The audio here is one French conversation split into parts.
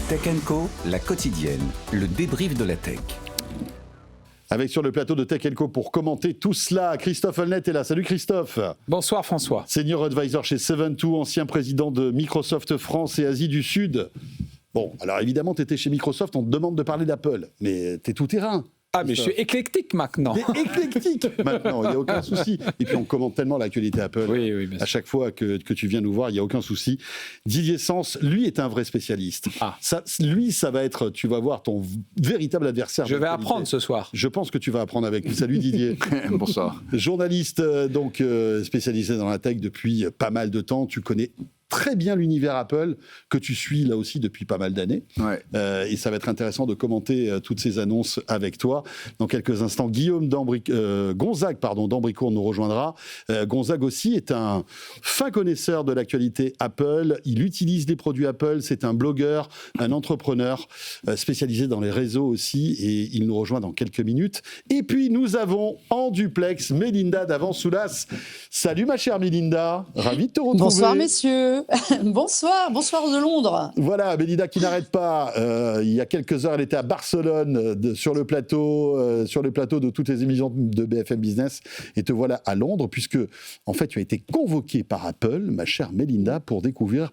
Tech & Co, la quotidienne, le débrief de la tech. Avec sur le plateau de Tech & Co pour commenter tout cela, Christophe Holnet est là. Salut Christophe. Bonsoir François. Senior Advisor chez Seven2, ancien président de Microsoft France et Asie du Sud. Bon, alors évidemment, tu étais chez Microsoft, on te demande de parler d'Apple, mais t'es tout terrain. Ah, mais je suis éclectique maintenant. T'es éclectique maintenant, il n'y a aucun souci. Et puis on commente tellement l'actualité Apple. Oui, bien sûr. À chaque fois que tu viens nous voir, il n'y a aucun souci. Didier Sens, lui, est un vrai spécialiste. Ah. Ça va être, tu vas voir, ton véritable adversaire. Je vais apprendre ce soir. Je pense que tu vas apprendre avec nous. Salut Didier. Bonsoir. Journaliste, spécialisé dans la tech depuis pas mal de temps. Tu connais très bien l'univers Apple, que tu suis là aussi depuis pas mal d'années. Ouais. Et ça va être intéressant de commenter toutes ces annonces avec toi. Dans quelques instants, Guillaume Gonzague d'Ambricourt nous rejoindra. Gonzague aussi est un fin connaisseur de l'actualité Apple. Il utilise des produits Apple. C'est un blogueur, un entrepreneur spécialisé dans les réseaux aussi. Et il nous rejoint dans quelques minutes. Et puis, nous avons en duplex Mélinda d'Avant-Soulas. Salut ma chère Mélinda. Ravi de te retrouver. Bonsoir messieurs. Bonsoir de Londres. Voilà, Mélinda qui n'arrête pas. Il y a quelques heures, elle était à Barcelone sur le plateau de toutes les émissions de BFM Business. Et te voilà à Londres, puisque en fait, tu as été convoquée par Apple, ma chère Mélinda, pour découvrir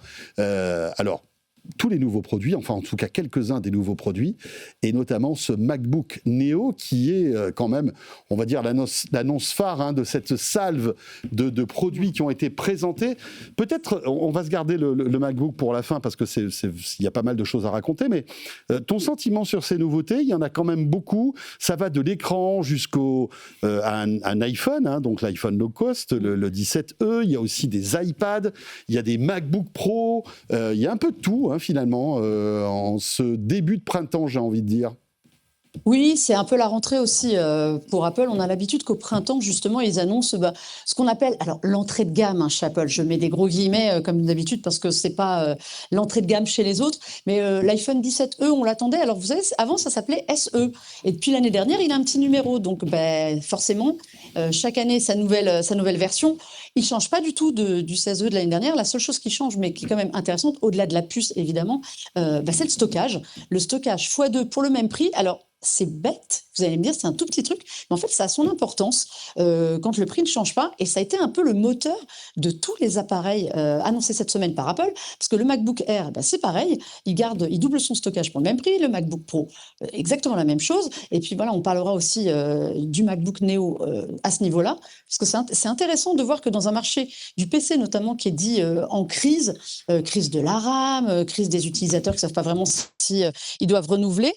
tous les nouveaux produits, enfin en tout cas quelques-uns des nouveaux produits, et notamment ce MacBook Neo qui est quand même, on va dire, l'annonce phare de cette salve de produits qui ont été présentés. Peut-être, on va se garder le MacBook pour la fin parce que il y a pas mal de choses à raconter, mais ton sentiment sur ces nouveautés, il y en a quand même beaucoup. Ça va de l'écran jusqu'à un iPhone, donc l'iPhone low cost, le 17e, il y a aussi des iPads, il y a des MacBook Pro, il y a un peu de tout, finalement, en ce début de printemps, j'ai envie de dire. Oui, c'est un peu la rentrée aussi pour Apple. On a l'habitude qu'au printemps, justement, ils annoncent ce qu'on appelle l'entrée de gamme chez Apple. Je mets des gros guillemets comme d'habitude parce que c'est pas l'entrée de gamme chez les autres. Mais l'iPhone 17e, on l'attendait. Alors, vous savez, avant, ça s'appelait SE. Et depuis l'année dernière, il a un petit numéro. Donc, forcément, chaque année, sa nouvelle version. Il ne change pas du tout du 16e de l'année dernière. La seule chose qui change, mais qui est quand même intéressante, au-delà de la puce, évidemment, c'est le stockage. Le stockage x2 pour le même prix. Alors, c'est bête, vous allez me dire, c'est un tout petit truc, mais en fait, ça a son importance quand le prix ne change pas. Et ça a été un peu le moteur de tous les appareils annoncés cette semaine par Apple, parce que le MacBook Air, c'est pareil, il double son stockage pour le même prix, le MacBook Pro, exactement la même chose. Et puis voilà, on parlera aussi du MacBook Neo à ce niveau-là, parce que c'est intéressant de voir que dans un marché du PC notamment qui est dit en crise, crise de la RAM, crise des utilisateurs qui ne savent pas vraiment si ils doivent renouveler,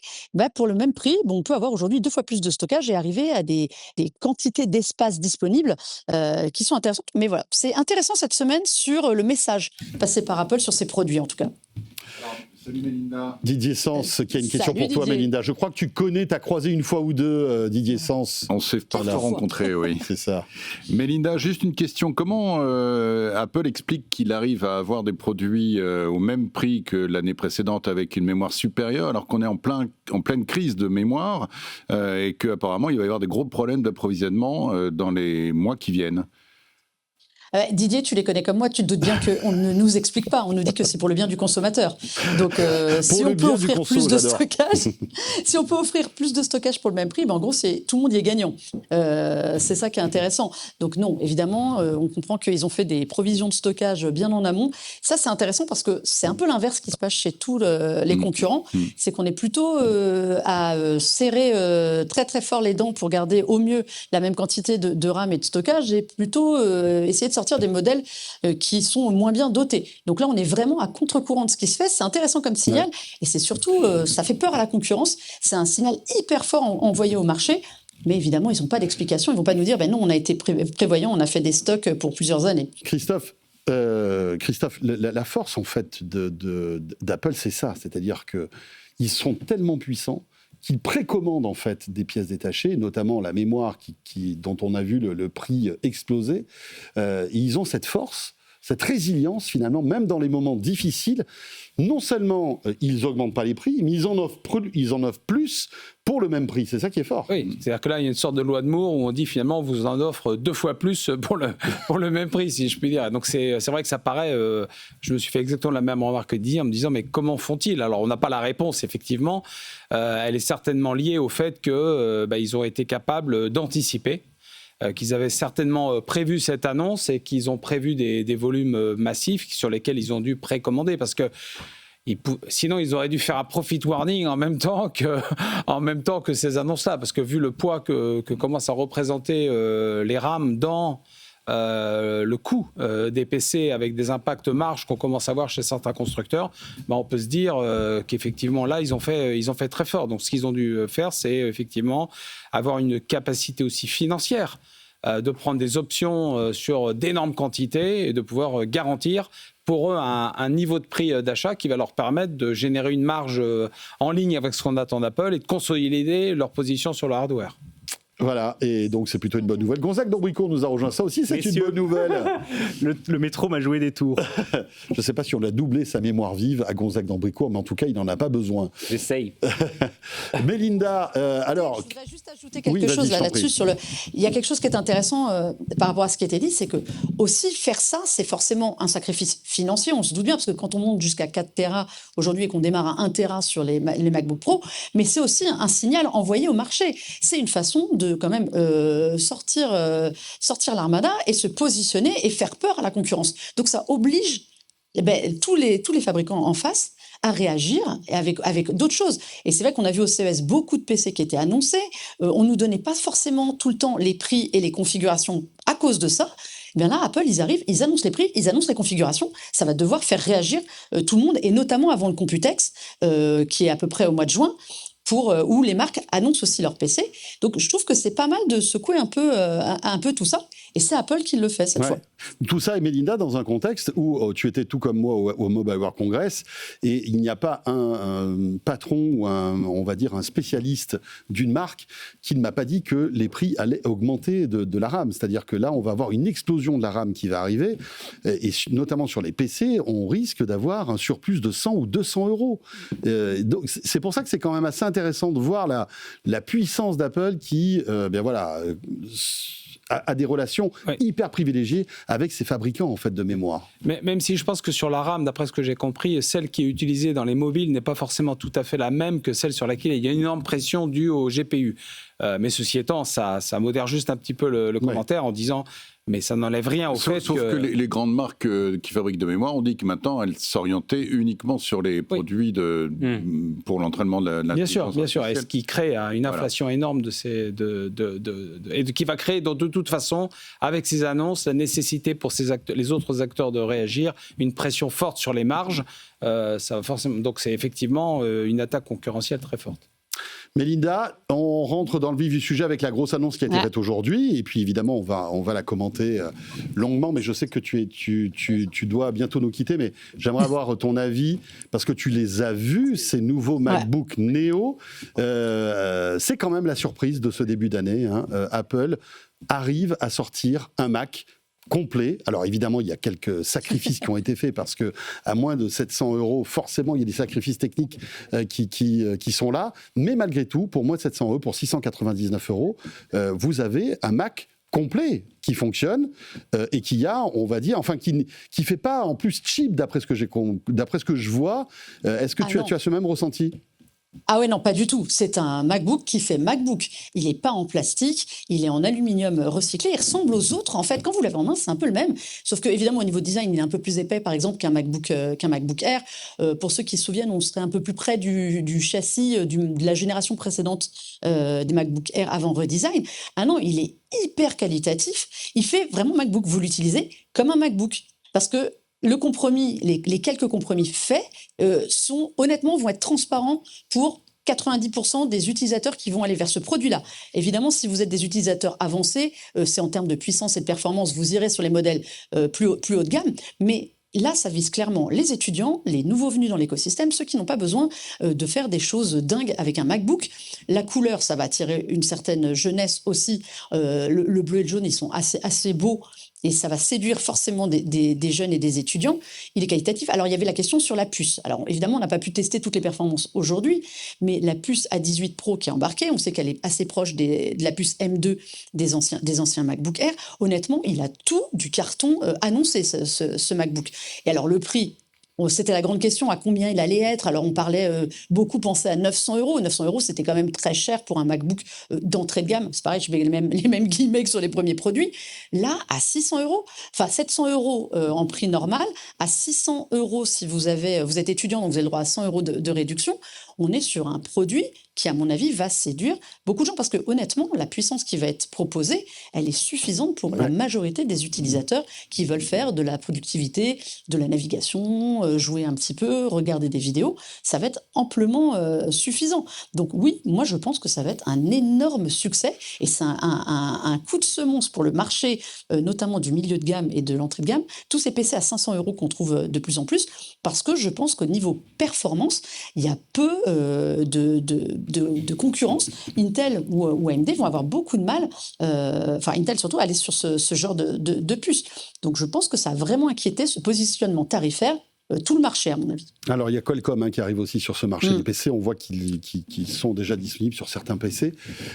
pour le même prix, on peut avoir aujourd'hui 2 fois plus de stockage et arriver à des quantités d'espace disponibles qui sont intéressantes. Mais voilà, c'est intéressant cette semaine sur le message passé par Apple sur ses produits en tout cas. Salut Mélinda. Didier Sens, qui a une question pour toi, Didier. Mélinda. Je crois que tu connais, tu as croisé une fois ou deux Didier Sens. On s'est parfois rencontrés, oui. C'est ça. Mélinda, juste une question. Comment Apple explique qu'il arrive à avoir des produits au même prix que l'année précédente avec une mémoire supérieure alors qu'on est en pleine crise de mémoire et qu'apparemment il va y avoir des gros problèmes d'approvisionnement dans les mois qui viennent? Didier, tu les connais comme moi, tu te doutes bien qu'on ne nous explique pas, on nous dit que c'est pour le bien du consommateur. Donc si on peut offrir plus de stockage, si on peut offrir plus de stockage pour le même prix, en gros, tout le monde y est gagnant. C'est ça qui est intéressant. Donc non, évidemment, on comprend qu'ils ont fait des provisions de stockage bien en amont. Ça, c'est intéressant parce que c'est un peu l'inverse qui se passe chez tous les concurrents. C'est qu'on est plutôt à serrer très très fort les dents pour garder au mieux la même quantité de RAM et de stockage et plutôt essayer de sortir des modèles qui sont moins bien dotés. Donc là, on est vraiment à contre-courant de ce qui se fait. C'est intéressant comme signal et c'est surtout, ça fait peur à la concurrence. C'est un signal hyper fort envoyé au marché. Mais évidemment, ils n'ont pas d'explication. Ils ne vont pas nous dire non, on a été prévoyant, on a fait des stocks pour plusieurs années. Christophe, la force en fait d'Apple, c'est ça. C'est-à-dire qu'ils sont tellement puissants qu'ils précommandent en fait des pièces détachées, notamment la mémoire dont on a vu le prix exploser. Et ils ont cette force cette résilience finalement, même dans les moments difficiles. Non seulement ils n'augmentent pas les prix, mais ils en offrent plus pour le même prix. C'est ça qui est fort. Oui, c'est-à-dire que là, il y a une sorte de loi de Moore où on dit finalement on vous en offre 2 fois plus pour le même prix, si je puis dire. Donc c'est vrai que ça paraît... je me suis fait exactement la même remarque que dit en me disant mais comment font-ils ? Alors on n'a pas la réponse, effectivement. Elle est certainement liée au fait qu'ils ont été capables d'anticiper. Qu'ils avaient certainement prévu cette annonce et qu'ils ont prévu des volumes massifs sur lesquels ils ont dû précommander parce que sinon ils auraient dû faire un profit warning en même temps que ces annonces-là parce que vu le poids que commencent à représenter les RAM dans le coût des PC avec des impacts marges qu'on commence à voir chez certains constructeurs, on peut se dire qu'effectivement là ils ont fait très fort. Donc ce qu'ils ont dû faire, c'est effectivement avoir une capacité aussi financière de prendre des options sur d'énormes quantités et de pouvoir garantir pour eux un niveau de prix d'achat qui va leur permettre de générer une marge en ligne avec ce qu'on attend d'Apple et de consolider leur position sur le hardware. Voilà, et donc c'est plutôt une bonne nouvelle. Gonzague d'Ambricourt nous a rejoint, ça aussi c'est une bonne nouvelle. Le métro m'a joué des tours. Je ne sais pas si on a doublé sa mémoire vive à Gonzague d'Ambricourt, mais en tout cas il n'en a pas besoin. J'essaye. Mélinda, alors... Je voudrais juste ajouter quelque chose là-dessus. Il y a quelque chose qui est intéressant par rapport à ce qui a été dit, c'est que aussi faire ça, c'est forcément un sacrifice financier, on se doute bien, parce que quand on monte jusqu'à 4 Tera aujourd'hui et qu'on démarre à 1 Tera sur les MacBook Pro, mais c'est aussi un signal envoyé au marché. C'est une façon de quand même sortir l'armada et se positionner et faire peur à la concurrence. Donc ça oblige tous les fabricants en face à réagir avec d'autres choses. Et c'est vrai qu'on a vu au CES beaucoup de PC qui étaient annoncés. On ne nous donnait pas forcément tout le temps les prix et les configurations à cause de ça. Et bien là, Apple, ils arrivent, ils annoncent les prix, ils annoncent les configurations. Ça va devoir faire réagir tout le monde, et notamment avant le Computex, qui est à peu près au mois de juin, où les marques annoncent aussi leur PC. Donc, je trouve que c'est pas mal de secouer un peu tout ça. Et c'est Apple qui le fait cette fois. Tout ça, et Mélinda, dans un contexte où tu étais tout comme moi au Mobile World Congress, et il n'y a pas un patron ou on va dire un spécialiste d'une marque qui ne m'a pas dit que les prix allaient augmenter de la RAM. C'est-à-dire que là, on va avoir une explosion de la RAM qui va arriver, et notamment sur les PC, on risque d'avoir un surplus de 100 ou 200 euros. Donc, c'est pour ça que c'est quand même assez intéressant de voir la puissance d'Apple qui, a des relations hyper privilégiées avec ses fabricants en fait de mémoire. Mais même si je pense que sur la RAM, d'après ce que j'ai compris, celle qui est utilisée dans les mobiles n'est pas forcément tout à fait la même que celle sur laquelle il y a une énorme pression due au GPU. Mais ceci étant, ça modère juste un petit peu le commentaire en disant mais ça n'enlève rien au fait sauf que les grandes marques qui fabriquent de mémoire ont dit que maintenant elles s'orientaient uniquement sur les produits pour l'entraînement de l'intelligence bien sûr, et ce qui crée une inflation énorme et qui va créer de toute façon, avec ces annonces, la nécessité pour les autres acteurs de réagir, une pression forte sur les marges. Ça va forcément, donc c'est effectivement une attaque concurrentielle très forte. Mélinda, on rentre dans le vif du sujet avec la grosse annonce qui a été faite aujourd'hui, et puis évidemment on va la commenter longuement, mais je sais que tu dois bientôt nous quitter, mais j'aimerais avoir ton avis, parce que tu les as vus, ces nouveaux MacBook Neo. C'est quand même la surprise de ce début d'année, hein. Apple arrive à sortir un Mac complet. Alors évidemment, il y a quelques sacrifices qui ont été faits parce que à moins de 700 €, forcément, il y a des sacrifices techniques qui sont là. Mais malgré tout, pour moins de 700 €, pour 699 €, vous avez un Mac complet qui fonctionne et qui a, on va dire, enfin qui fait pas en plus cheap d'après ce que je vois. Est-ce que tu as ce même ressenti ? Ah ouais, non, pas du tout. C'est un MacBook qui fait MacBook. Il n'est pas en plastique, il est en aluminium recyclé. Il ressemble aux autres. En fait, quand vous l'avez en main, c'est un peu le même. Sauf que, évidemment, au niveau design, il est un peu plus épais, par exemple, qu'un MacBook Air. Pour ceux qui se souviennent, on serait un peu plus près du châssis de la génération précédente des MacBook Air avant redesign. Ah non, il est hyper qualitatif. Il fait vraiment MacBook. Vous l'utilisez comme un MacBook. Parce que le compromis, les quelques compromis faits vont être transparents pour 90% des utilisateurs qui vont aller vers ce produit-là. Évidemment, si vous êtes des utilisateurs avancés, c'est en termes de puissance et de performance, vous irez sur les modèles plus haut de gamme, mais là, ça vise clairement les étudiants, les nouveaux venus dans l'écosystème, ceux qui n'ont pas besoin de faire des choses dingues avec un MacBook. La couleur, ça va attirer une certaine jeunesse aussi. Le bleu et le jaune, ils sont assez beaux. et ça va séduire forcément des jeunes et des étudiants, il est qualitatif. Alors, il y avait la question sur la puce. Alors, évidemment, on n'a pas pu tester toutes les performances aujourd'hui, mais la puce A18 Pro qui est embarquée, on sait qu'elle est assez proche de la puce M2 des anciens MacBook Air. Honnêtement, il a tout du carton annoncé, ce MacBook. Et alors, le prix... C'était la grande question, à combien il allait être. Alors, on parlait, beaucoup pensaient à 900 €. 900 €, c'était quand même très cher pour un MacBook d'entrée de gamme. C'est pareil, je mets les mêmes guillemets que sur les premiers produits. Là, à 600 €, enfin 700 € en prix normal, à 600 € si vous êtes étudiant, donc vous avez le droit à 100 € de réduction. On est sur un produit qui, à mon avis, va séduire beaucoup de gens parce que, honnêtement, la puissance qui va être proposée, elle est suffisante pour la majorité des utilisateurs qui veulent faire de la productivité, de la navigation, jouer un petit peu, regarder des vidéos. Ça va être amplement suffisant. Donc oui, moi, je pense que ça va être un énorme succès et c'est un coup de semonce pour le marché, notamment du milieu de gamme et de l'entrée de gamme. Tous ces PC à 500 € qu'on trouve de plus en plus parce que je pense qu'au niveau performance, il y a peu de concurrence. Intel ou AMD vont avoir beaucoup de mal, enfin Intel surtout, à aller sur ce genre de puce. Donc je pense que ça a vraiment inquiété ce positionnement tarifaire tout le marché, à mon avis. Alors, il y a Qualcomm qui arrive aussi sur ce marché des PC. On voit qu'ils sont déjà disponibles sur certains PC.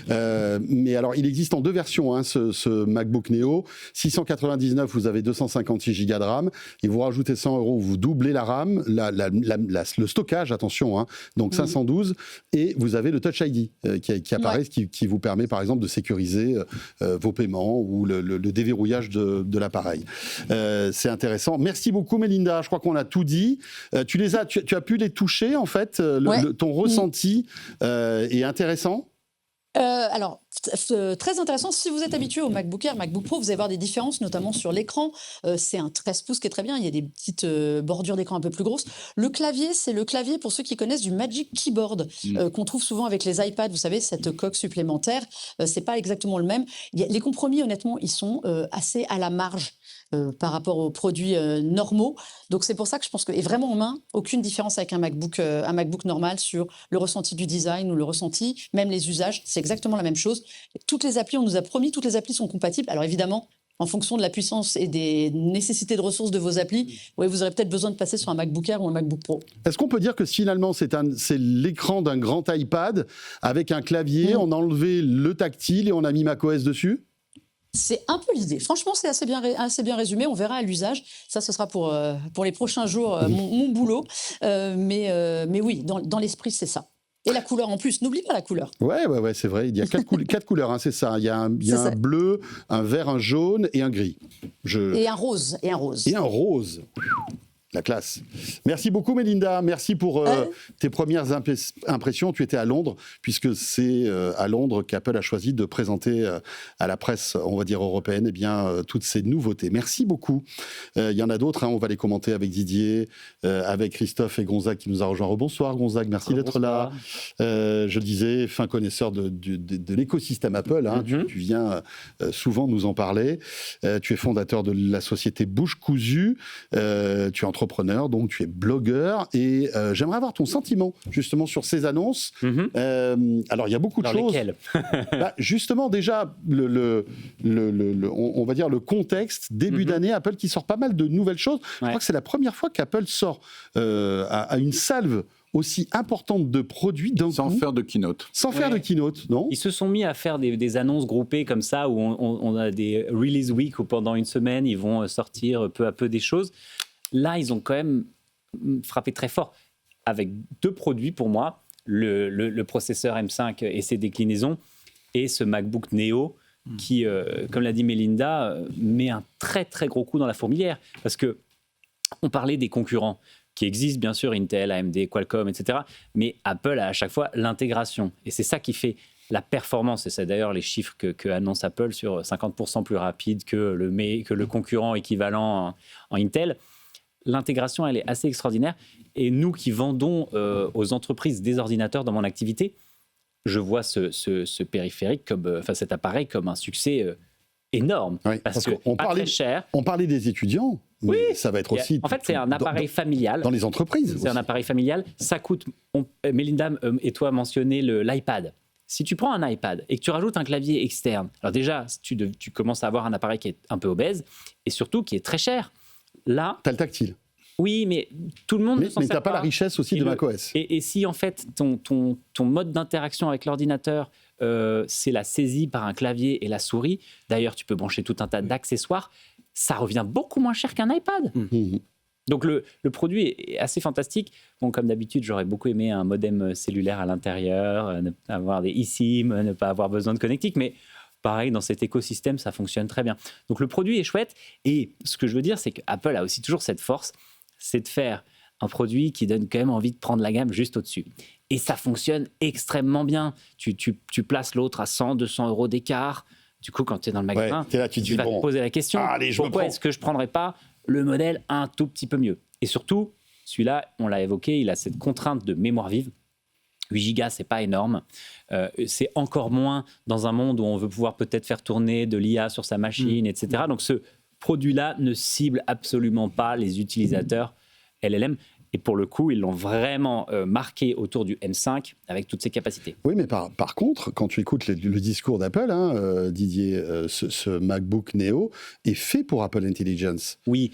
Mais alors, il existe en deux versions, ce MacBook Neo. 699, vous avez 256 Go de RAM. Et vous rajoutez 100 €, vous doublez la RAM, le stockage, attention, donc 512. Et vous avez le Touch ID qui apparaît, qui vous permet, par exemple, de sécuriser vos paiements ou le déverrouillage de l'appareil. C'est intéressant. Merci beaucoup, Mélinda. Je crois qu'on a tout dit. Tu as pu les toucher, en fait. Ton ressenti est intéressant. Alors, très intéressant. Si vous êtes habitué au MacBook Air, MacBook Pro, vous allez voir des différences, notamment sur l'écran. C'est un 13 pouces qui est très bien. Il y a des petites bordures d'écran un peu plus grosses. Le clavier, c'est le clavier, pour ceux qui connaissent, du Magic Keyboard, qu'on trouve souvent avec les iPads. Vous savez, cette coque supplémentaire. C'est pas exactement le même. Les compromis, honnêtement, ils sont assez à la marge par rapport aux produits normaux. Donc, c'est pour ça que je pense que, et vraiment en main, aucune différence avec un MacBook normal sur le ressenti du design ou le ressenti, même les usages. C'est exactement la même chose. Toutes les applis, on nous a promis, toutes les applis sont compatibles. Alors évidemment, en fonction de la puissance et des nécessités de ressources de vos applis, vous aurez peut-être besoin de passer sur un MacBook Air ou un MacBook Pro. Est-ce qu'on peut dire que finalement, c'est l'écran d'un grand iPad avec un clavier, on a enlevé le tactile et on a mis macOS dessus ? C'est un peu l'idée. Franchement, c'est assez bien résumé. On verra à l'usage. Ça, ce sera pour les prochains jours, mon boulot. Mais oui, dans l'esprit, c'est ça. Et la couleur en plus, n'oublie pas la couleur. Ouais, c'est vrai. Il y a quatre couleurs, c'est ça. Il y a un bleu, un vert, un jaune et un gris. Et un rose. Et un rose. La classe. Merci beaucoup, Mélinda. Merci pour tes premières impressions. Tu étais à Londres, puisque c'est à Londres qu'Apple a choisi de présenter à la presse, on va dire européenne, toutes ces nouveautés. Merci beaucoup. Il y en a d'autres, on va les commenter avec Didier, avec Christophe et Gonzague qui nous a rejoint. Bonsoir Gonzague, merci d'être là. Je le disais, fin connaisseur de l'écosystème Apple. Tu viens souvent nous en parler. Tu es fondateur de la société Bouche Cousue. Tu es entrepreneur, donc tu es blogueur, et j'aimerais avoir ton sentiment justement sur ces annonces. Alors il y a beaucoup de choses. Lesquelles justement déjà on va dire le contexte début d'année, Apple qui sort pas mal de nouvelles choses. Je crois que c'est la première fois qu'Apple sort à une salve aussi importante de produits d'un coup. Sans faire de keynote. Sans faire de keynote, non ? Ils se sont mis à faire des annonces groupées comme ça, où on a des release week où pendant une semaine, ils vont sortir peu à peu des choses. Là, ils ont quand même frappé très fort avec deux produits pour moi, le processeur M5 et ses déclinaisons, et ce MacBook Neo qui, comme l'a dit Mélinda, met un très très gros coup dans la fourmilière. Parce qu'on parlait des concurrents qui existent, bien sûr, Intel, AMD, Qualcomm, etc. Mais Apple a à chaque fois l'intégration. Et c'est ça qui fait la performance. Et c'est d'ailleurs les chiffres que annonce Apple sur 50% plus rapide que le concurrent équivalent en Intel. L'intégration, elle est assez extraordinaire. Et nous qui vendons aux entreprises des ordinateurs dans mon activité, je vois ce périphérique, cet appareil comme un succès énorme. Oui, parce que très cher. On parlait des étudiants, mais ça va être aussi... En fait, c'est un appareil familial. Dans les entreprises C'est un appareil familial. Ça coûte... Mélinda et toi mentionnez l'iPad. Si tu prends un iPad et que tu rajoutes un clavier externe, alors déjà, tu commences à avoir un appareil qui est un peu obèse et surtout qui est très cher. Là, T'as le tactile. oui, mais tout le monde ne Mais s'en sert t'as pas la richesse aussi Et de le- macOS. Et si en fait ton mode d'interaction avec l'ordinateur, c'est la saisie par un clavier et la souris, d'ailleurs tu peux brancher tout un tas d'accessoires, ça revient beaucoup moins cher qu'un iPad. Mhm. Donc le produit est assez fantastique. Bon, comme d'habitude, j'aurais beaucoup aimé un modem cellulaire à l'intérieur, ne pas avoir des eSIM, ne pas avoir besoin de connectique, mais pareil, dans cet écosystème, ça fonctionne très bien. Donc le produit est chouette. Et ce que je veux dire, c'est qu'Apple a aussi toujours cette force, c'est de faire un produit qui donne quand même envie de prendre la gamme juste au-dessus. Et ça fonctionne extrêmement bien. Tu places l'autre à 100, 200 euros d'écart. Du coup, quand tu es dans le magasin, t'es là, tu te dis, vas te bon, poser la question, allez, je me pourquoi prends. est-ce que je ne prendrais pas le modèle un tout petit peu mieux? Et surtout, celui-là, on l'a évoqué, il a cette contrainte de mémoire vive. 8 Go, c'est pas énorme. C'est encore moins dans un monde où on veut pouvoir peut-être faire tourner de l'IA sur sa machine, etc. Donc ce produit-là ne cible absolument pas les utilisateurs LLM. Et pour le coup, ils l'ont vraiment marqué autour du M5 avec toutes ses capacités. Oui, mais par contre, quand tu écoutes le discours d'Apple, Didier, ce MacBook Neo est fait pour Apple Intelligence. Oui,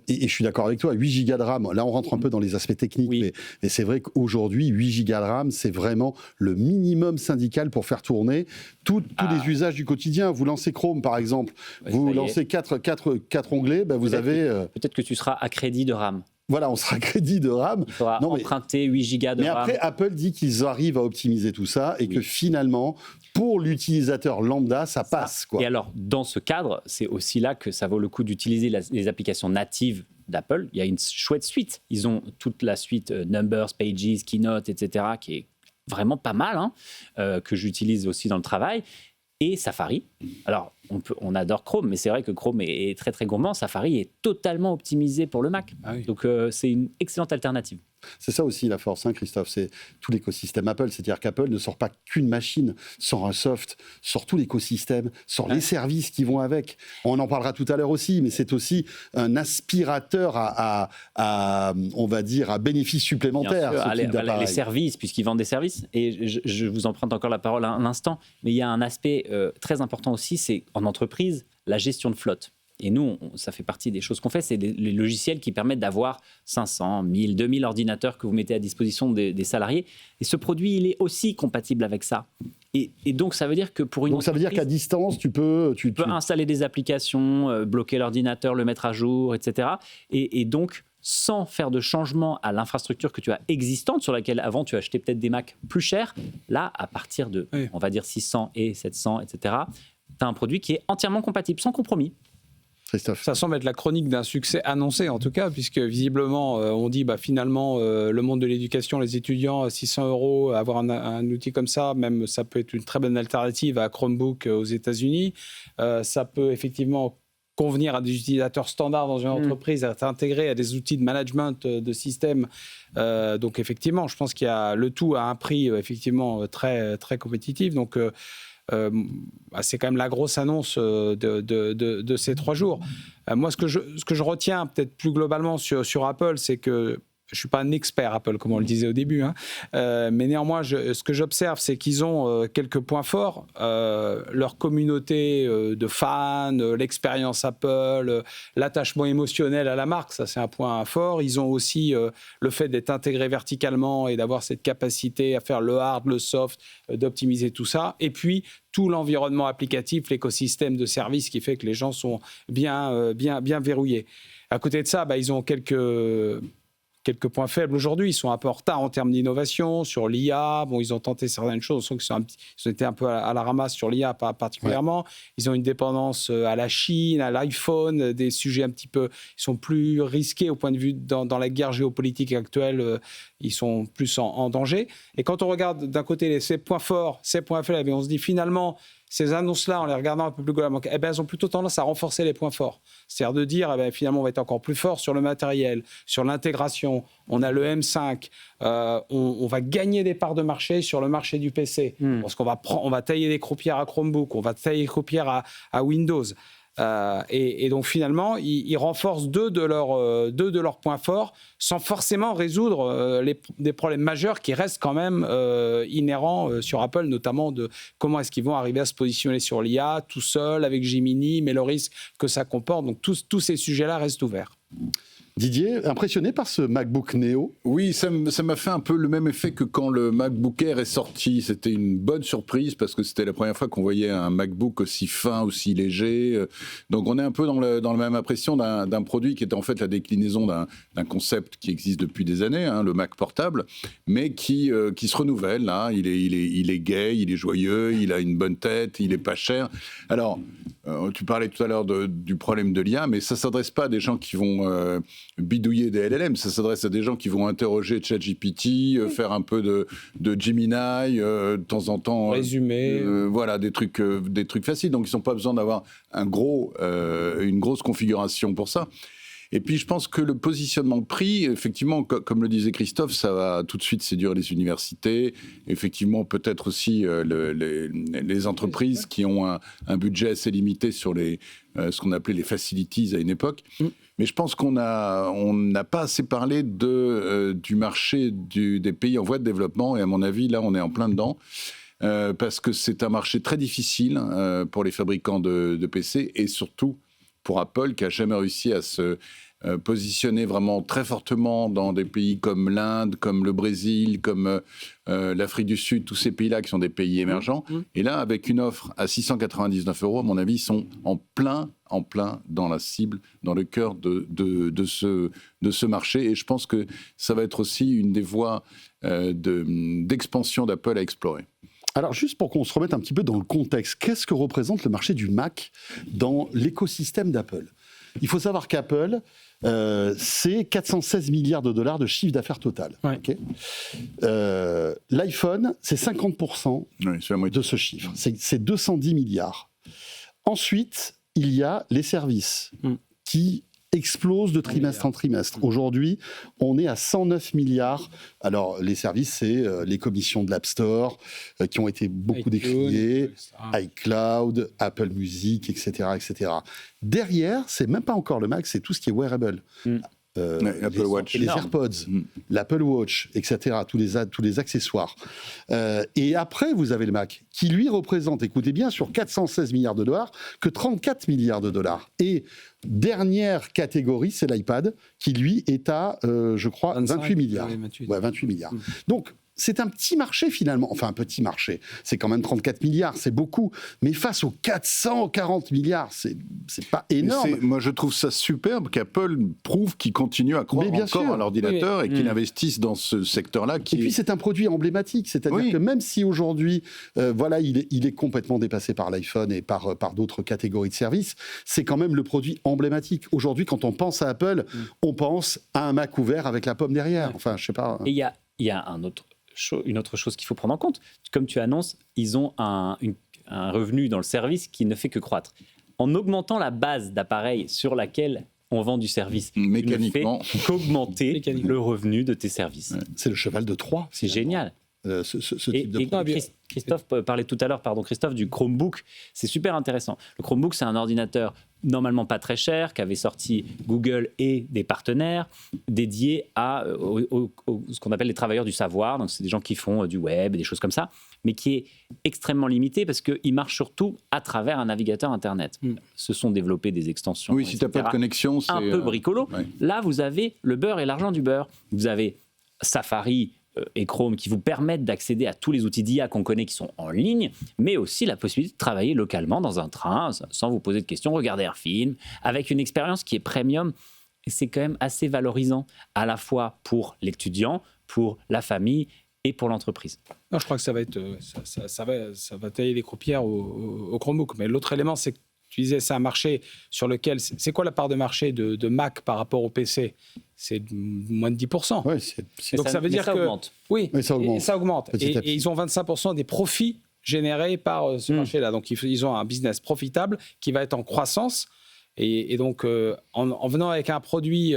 Et je suis d'accord avec toi, 8 Go de RAM, là on rentre un peu dans les aspects techniques, Oui. mais c'est vrai qu'aujourd'hui, 8 Go de RAM, c'est vraiment le minimum syndical pour faire tourner tous les usages du quotidien. Vous lancez Chrome, par exemple, Ouais, vous ça y est. lancez quatre onglets, ben vous Peut-être avez... peut-être que tu seras à crédit de RAM. Voilà, on sera crédit de RAM. Il faudra Non, mais- emprunter 8 Go de Mais RAM. après, Apple dit qu'ils arrivent à optimiser tout ça et que finalement, pour l'utilisateur lambda, ça passe. Quoi. Et alors, dans ce cadre, c'est aussi là que ça vaut le coup d'utiliser les applications natives d'Apple. Il y a une chouette suite. Ils ont toute la suite Numbers, Pages, Keynote, etc., qui est vraiment pas mal, que j'utilise aussi dans le travail. Et Safari. Alors, on adore Chrome, mais c'est vrai que Chrome est très, très gourmand. Safari est totalement optimisé pour le Mac. Ah oui. Donc, c'est une excellente alternative. C'est ça aussi la force, Christophe, c'est tout l'écosystème Apple. C'est-à-dire qu'Apple ne sort pas qu'une machine, sort un soft, sort tout l'écosystème, sort les services qui vont avec. On en parlera tout à l'heure aussi, mais c'est aussi un aspirateur on va dire, à bénéfice supplémentaire. Bien sûr, ce type les d'appareil. services, puisqu'ils vendent des services. Et je vous emprunte encore la parole un instant, mais il y a un aspect très important aussi, c'est en entreprise, la gestion de flotte. Et nous, ça fait partie des choses qu'on fait, c'est les logiciels qui permettent d'avoir 500, 1000, 2000 ordinateurs que vous mettez à disposition des salariés. Et ce produit, il est aussi compatible avec ça. Et donc, ça veut dire que pour une Donc ça veut dire qu'à entreprise, distance, tu peux installer des applications, bloquer l'ordinateur, le mettre à jour, etc. Et donc, sans faire de changement à l'infrastructure que tu as existante, sur laquelle avant tu achetais peut-être des Macs plus chers, là, à partir de, Oui. on va dire 600 et 700, etc., tu as un produit qui est entièrement compatible, sans compromis. Christophe. Ça semble être la chronique d'un succès annoncé, en tout cas, puisque visiblement, on dit finalement, le monde de l'éducation, les étudiants, 600 €, avoir un outil comme ça, même ça peut être une très bonne alternative à Chromebook aux États-Unis. Ça peut effectivement convenir à des utilisateurs standards dans une entreprise, être intégré à des outils de management de système. Donc effectivement, je pense qu'il y a le tout à un prix effectivement très, très compétitif. Donc c'est quand même la grosse annonce de ces 3 jours. Moi, ce que je retiens peut-être plus globalement sur Apple, c'est que je ne suis pas un expert Apple, comme on le disait au début, mais néanmoins, ce que j'observe, c'est qu'ils ont quelques points forts. Leur communauté de fans, l'expérience Apple, l'attachement émotionnel à la marque, ça c'est un point fort. Ils ont aussi le fait d'être intégrés verticalement et d'avoir cette capacité à faire le hard, le soft, d'optimiser tout ça. Et puis, tout l'environnement applicatif, l'écosystème de services qui fait que les gens sont bien verrouillés. À côté de ça, ils ont quelques points faibles aujourd'hui. Ils sont un peu en retard en termes d'innovation sur l'IA. Bon, ils ont tenté certaines choses. On sent qu'ils ont été un peu à la ramasse sur l'IA, pas particulièrement. Ouais. Ils ont une dépendance à la Chine, à l'iPhone, des sujets un petit peu... Ils sont plus risqués au point de vue dans la guerre géopolitique actuelle. Ils sont plus en danger. Et quand on regarde d'un côté ces points forts, ces points faibles, on se dit finalement... Ces annonces-là, en les regardant un peu plus globalement, elles ont plutôt tendance à renforcer les points forts. C'est-à-dire de dire, finalement, on va être encore plus fort sur le matériel, sur l'intégration. On a le M5, on va gagner des parts de marché sur le marché du PC. Parce qu'on va tailler des croupières à Chromebook, on va tailler des croupières à Windows. Et donc finalement, ils renforcent deux de leurs points forts sans forcément résoudre des problèmes majeurs qui restent quand même inhérents sur Apple, notamment de comment est-ce qu'ils vont arriver à se positionner sur l'IA tout seul, avec Gemini, mais le risque que ça comporte. Donc tous ces sujets-là restent ouverts. Didier, impressionné par ce MacBook Neo? Oui, ça m'a fait un peu le même effet que quand le MacBook Air est sorti. C'était une bonne surprise parce que c'était la première fois qu'on voyait un MacBook aussi fin, aussi léger. Donc on est un peu dans la même impression d'un produit qui est en fait la déclinaison d'un concept qui existe depuis des années, hein, le Mac portable, mais qui se renouvelle. Là. Il est gai, il est joyeux, il a une bonne tête, il est pas cher. Alors, tu parlais tout à l'heure du problème de l'IA, mais ça s'adresse pas à des gens qui vont bidouiller des LLM, ça s'adresse à des gens qui vont interroger ChatGPT, faire un peu de Gemini, de temps en temps résumer, voilà, des trucs faciles. Donc ils n'ont pas besoin d'avoir une grosse configuration pour ça. Et puis je pense que le positionnement prix, effectivement, comme le disait Christophe, ça va tout de suite séduire les universités, effectivement peut-être aussi les entreprises qui ont un budget assez limité sur ce qu'on appelait les facilities à une époque. Mais je pense qu'on n'a pas assez parlé du marché des pays en voie de développement, et à mon avis, là, on est en plein dedans. Parce que c'est un marché très difficile pour les fabricants de PC, et surtout pour Apple, qui n'a jamais réussi à se positionner vraiment très fortement dans des pays comme l'Inde, comme le Brésil, comme l'Afrique du Sud, tous ces pays-là qui sont des pays émergents. Et là, avec une offre à 699 €, à mon avis, ils sont en plein dans la cible, dans le cœur de ce marché. Et je pense que ça va être aussi une des voies d'expansion d'Apple à explorer. Alors, juste pour qu'on se remette un petit peu dans le contexte, qu'est-ce que représente le marché du Mac dans l'écosystème d'Apple? Il faut savoir qu'Apple, c'est 416 milliards de dollars de chiffre d'affaires total. Ouais. Okay, L'iPhone, c'est 50% de ce chiffre. C'est 210 milliards. Ensuite, il y a les services qui explose de trimestre en trimestre. Aujourd'hui, on est à 109 milliards. Alors, les services, c'est les commissions de l'App Store qui ont été beaucoup décriées, iCloud, Apple Music, etc., etc. Derrière, c'est même pas encore le Mac, c'est tout ce qui est wearable. L'Apple Watch. Les AirPods, l'Apple Watch, etc., tous les accessoires. Et après, vous avez le Mac, qui lui représente, écoutez bien, sur 416 milliards de dollars, que 34 milliards de dollars. Et dernière catégorie, c'est l'iPad, qui lui est à, je crois, 28 milliards. 28 milliards. Donc, c'est un petit marché finalement, enfin un petit marché, c'est quand même 34 milliards, c'est beaucoup, mais face aux 440 milliards, c'est pas énorme. Moi je trouve ça superbe qu'Apple prouve qu'il continue à croire encore à l'ordinateur et qu'il investisse dans ce secteur-là. Et puis c'est un produit emblématique, c'est-à-dire que même si aujourd'hui, il est complètement dépassé par l'iPhone et par d'autres catégories de services, c'est quand même le produit emblématique. Aujourd'hui, quand on pense à Apple, on pense à un Mac ouvert avec la pomme derrière. Enfin, je sais pas. Et il y a une autre chose qu'il faut prendre en compte. Comme tu annonces, ils ont un revenu dans le service qui ne fait que croître. En augmentant la base d'appareils sur laquelle on vend du service, mécaniquement, ne fait qu'augmenter le revenu de tes services. Ouais. C'est le cheval de Troie. C'est génial. Ce type de produit. Christophe parlait tout à l'heure, du Chromebook. C'est super intéressant. Le Chromebook, c'est un ordinateur normalement pas très cher, qu'avait sorti Google et des partenaires, dédié à ce qu'on appelle les travailleurs du savoir. Donc, c'est des gens qui font du web et des choses comme ça, mais qui est extrêmement limité parce qu'il marche surtout à travers un navigateur Internet. Se sont développées des extensions. Oui, si tu n'as pas de connexion, c'est un peu bricolo. Ouais. Là, vous avez le beurre et l'argent du beurre. Vous avez Safari et Chrome qui vous permettent d'accéder à tous les outils d'IA qu'on connaît qui sont en ligne, mais aussi la possibilité de travailler localement dans un train sans vous poser de questions, regarder un film, avec une expérience qui est premium. Et c'est quand même assez valorisant, à la fois pour l'étudiant, pour la famille et pour l'entreprise. Non, je crois que ça va être, ça va tailler les croupières au Chromebook. Mais l'autre élément, c'est que tu disais, c'est un marché sur lequel... C'est quoi la part de marché de Mac par rapport au PC? C'est moins de 10%. Ouais, donc ça veut dire ça que... augmente. Oui, mais ça augmente. Et ça augmente. Et ils ont 25% des profits générés par ce marché-là. Donc ils ont un business profitable qui va être en croissance. Et donc en venant avec un produit...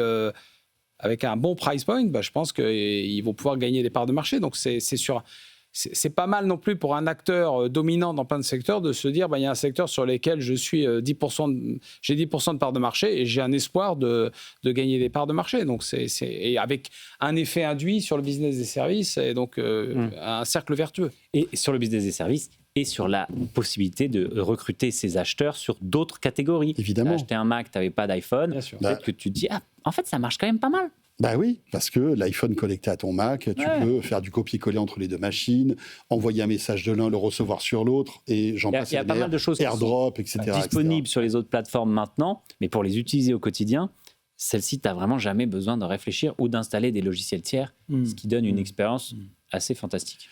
avec un bon price point, je pense qu'ils vont pouvoir gagner des parts de marché. Donc, c'est sur c'est pas mal non plus pour un acteur dominant dans plein de secteurs de se dire il y a un secteur sur lequel je suis j'ai 10% de parts de marché et j'ai un espoir de gagner des parts de marché. Donc et avec un effet induit sur le business des services et donc un cercle vertueux. Et sur le business des services et sur la possibilité de recruter ces acheteurs sur d'autres catégories. Évidemment. Tu as acheté un Mac, tu n'avais pas d'iPhone. Bien sûr. Peut-être que tu te dis, en fait, ça marche quand même pas mal. Bah oui, parce que l'iPhone connecté à ton Mac, tu peux faire du copier-coller entre les deux machines, envoyer un message de l'un, le recevoir sur l'autre, et j'en passe. Il y a pas mal de choses AirDrop, etc. disponibles sur les autres plateformes maintenant, mais pour les utiliser au quotidien, celle-ci, tu n'as vraiment jamais besoin de réfléchir ou d'installer des logiciels tiers, ce qui donne une expérience assez fantastique.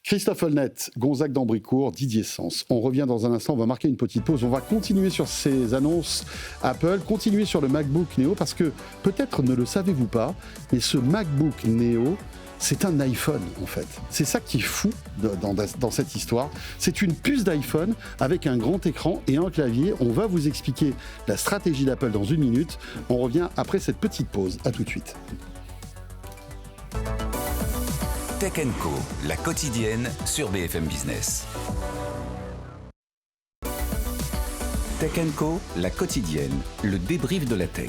Christophe Holnet, Gonzague d'Ambricourt, Didier Sens. On revient dans un instant, on va marquer une petite pause. On va continuer sur ces annonces Apple, continuer sur le MacBook Neo, parce que peut-être ne le savez-vous pas, mais ce MacBook Neo, c'est un iPhone en fait. C'est ça qui est fou dans cette histoire. C'est une puce d'iPhone avec un grand écran et un clavier. On va vous expliquer la stratégie d'Apple dans une minute. On revient après cette petite pause. À tout de suite. Tech & Co, la quotidienne sur BFM Business. Tech & Co, la quotidienne, le débrief de la tech.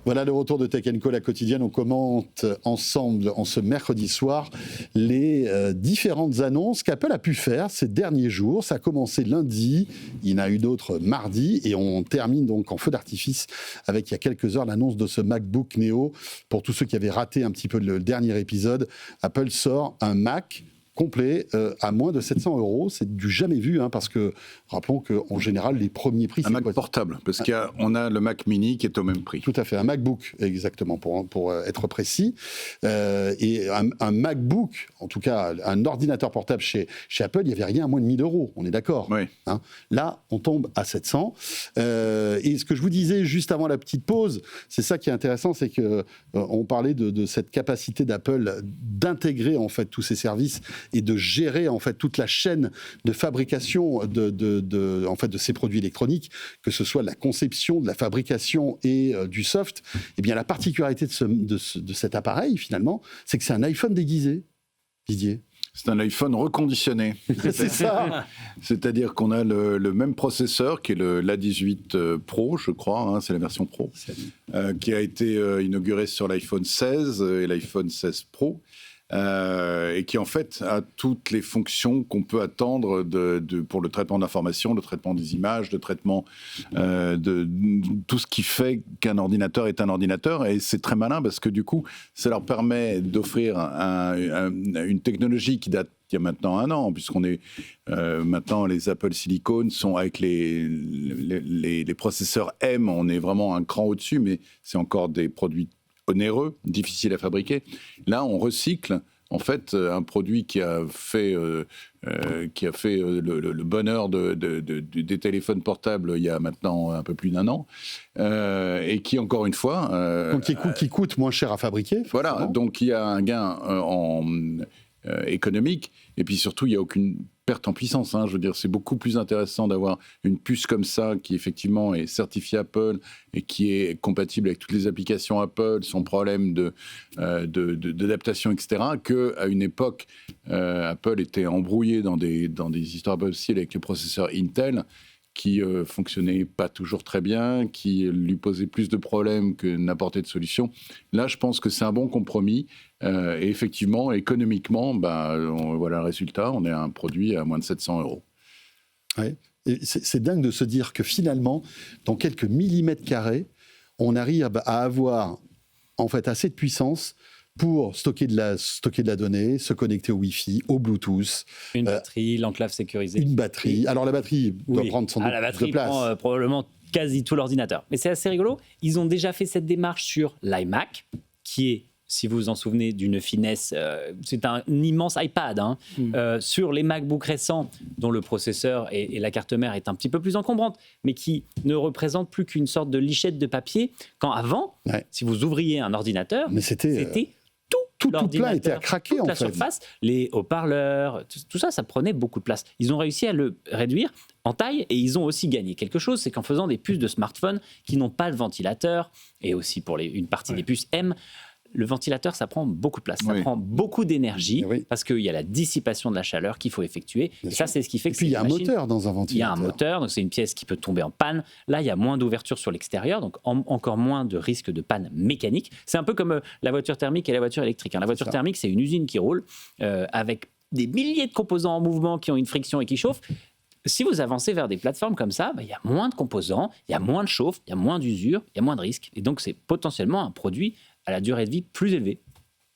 Voilà le retour de Tech & Co, la quotidienne. On commente ensemble, en ce mercredi soir, les différentes annonces qu'Apple a pu faire ces derniers jours. Ça a commencé lundi, il y en a eu d'autres mardi, et on termine donc en feu d'artifice avec, il y a quelques heures, l'annonce de ce MacBook Neo. Pour tous ceux qui avaient raté un petit peu le dernier épisode, Apple sort un Mac complet à moins de 700 €. C'est du jamais vu, parce que rappelons qu'en général, les premiers prix... Un Mac portable, parce qu'on a le Mac mini qui est au même prix. Tout à fait, un MacBook, exactement, pour être précis. Et un MacBook, en tout cas, un ordinateur portable chez Apple, il n'y avait rien à moins de 1 000 €, on est d'accord. Oui. Là, on tombe à 700. Et ce que je vous disais juste avant la petite pause, c'est ça qui est intéressant, c'est qu'on parlait de cette capacité d'Apple d'intégrer en fait tous ces services et de gérer en fait toute la chaîne de fabrication de ces produits électroniques, que ce soit la conception, de la fabrication et du soft. Eh bien, la particularité de cet appareil, finalement, c'est que c'est un iPhone déguisé, Didier. C'est un iPhone reconditionné. C'est ça. C'est-à-dire qu'on a le même processeur qui est l'A18 Pro, je crois, c'est la version Pro, qui a été inauguré sur l'iPhone 16 et l'iPhone 16 Pro. Et qui en fait a toutes les fonctions qu'on peut attendre pour le traitement d'informations, le traitement des images, le traitement de tout ce qui fait qu'un ordinateur est un ordinateur. Et c'est très malin parce que du coup, ça leur permet d'offrir une technologie qui date il y a maintenant 1 an, puisqu'on est maintenant les Apple Silicon sont avec les processeurs M, on est vraiment un cran au-dessus, mais c'est encore des produits onéreux, difficile à fabriquer. Là, on recycle en fait un produit qui a fait le bonheur des téléphones portables il y a maintenant un peu plus d'1 an, et qui, encore une fois... donc qui coûte moins cher à fabriquer. Voilà, forcément. donc il y a un gain économique, et puis surtout, il n'y a aucune perte en puissance. Je veux dire, c'est beaucoup plus intéressant d'avoir une puce comme ça, qui effectivement est certifiée Apple et qui est compatible avec toutes les applications Apple, sans problème d'adaptation, etc., qu'à une époque, Apple était embrouillé dans des histoires possibles avec les processeurs Intel, qui fonctionnait pas toujours très bien, qui lui posait plus de problèmes que n'apportait de solutions. Là, je pense que c'est un bon compromis. Et effectivement, économiquement, voilà le résultat. On est à un produit à moins de 700 €. Ouais. Et c'est dingue de se dire que finalement, dans quelques millimètres carrés, on arrive à avoir en fait assez de puissance pour stocker de la donnée, se connecter au Wi-Fi, au Bluetooth. Une batterie, l'enclave sécurisée. Une batterie. Alors la batterie doit prendre sans doute la batterie de place. prend probablement quasi tout l'ordinateur. Mais c'est assez rigolo. Ils ont déjà fait cette démarche sur l'iMac, qui est, si vous vous en souvenez, d'une finesse. C'est un immense iPad. Sur les MacBook récents, dont le processeur et la carte mère est un petit peu plus encombrante, mais qui ne représentent plus qu'une sorte de lichette de papier, quand avant, si vous ouvriez un ordinateur, c'était tout plein était à craquer, en la fait. surface, les haut-parleurs, tout ça, ça prenait beaucoup de place. Ils ont réussi à le réduire en taille et ils ont aussi gagné quelque chose, c'est qu'en faisant des puces de smartphone qui n'ont pas le ventilateur, et aussi pour une partie des puces M, le ventilateur, ça prend beaucoup de place, ça Oui. prend beaucoup d'énergie, Eh oui. parce qu'il y a la dissipation de la chaleur qu'il faut effectuer. Bien Et ça, sûr. c'est ce qui fait Et que puis, il y a un c'est une machine- moteur dans un Il y a ventilateur. un moteur, donc c'est une pièce qui peut tomber en panne. Là, il y a moins d'ouverture sur l'extérieur, donc encore moins de risque de panne mécanique. C'est un peu comme la voiture thermique et la voiture électrique. La voiture ça. thermique, c'est une usine qui roule avec des milliers de composants en mouvement qui ont une friction et qui chauffent. Si vous avancez vers des plateformes comme ça, il y a moins de composants, il y a moins de chauffe, il y a moins d'usure, il y a moins de risques. Et donc, c'est potentiellement un produit à la durée de vie plus élevée.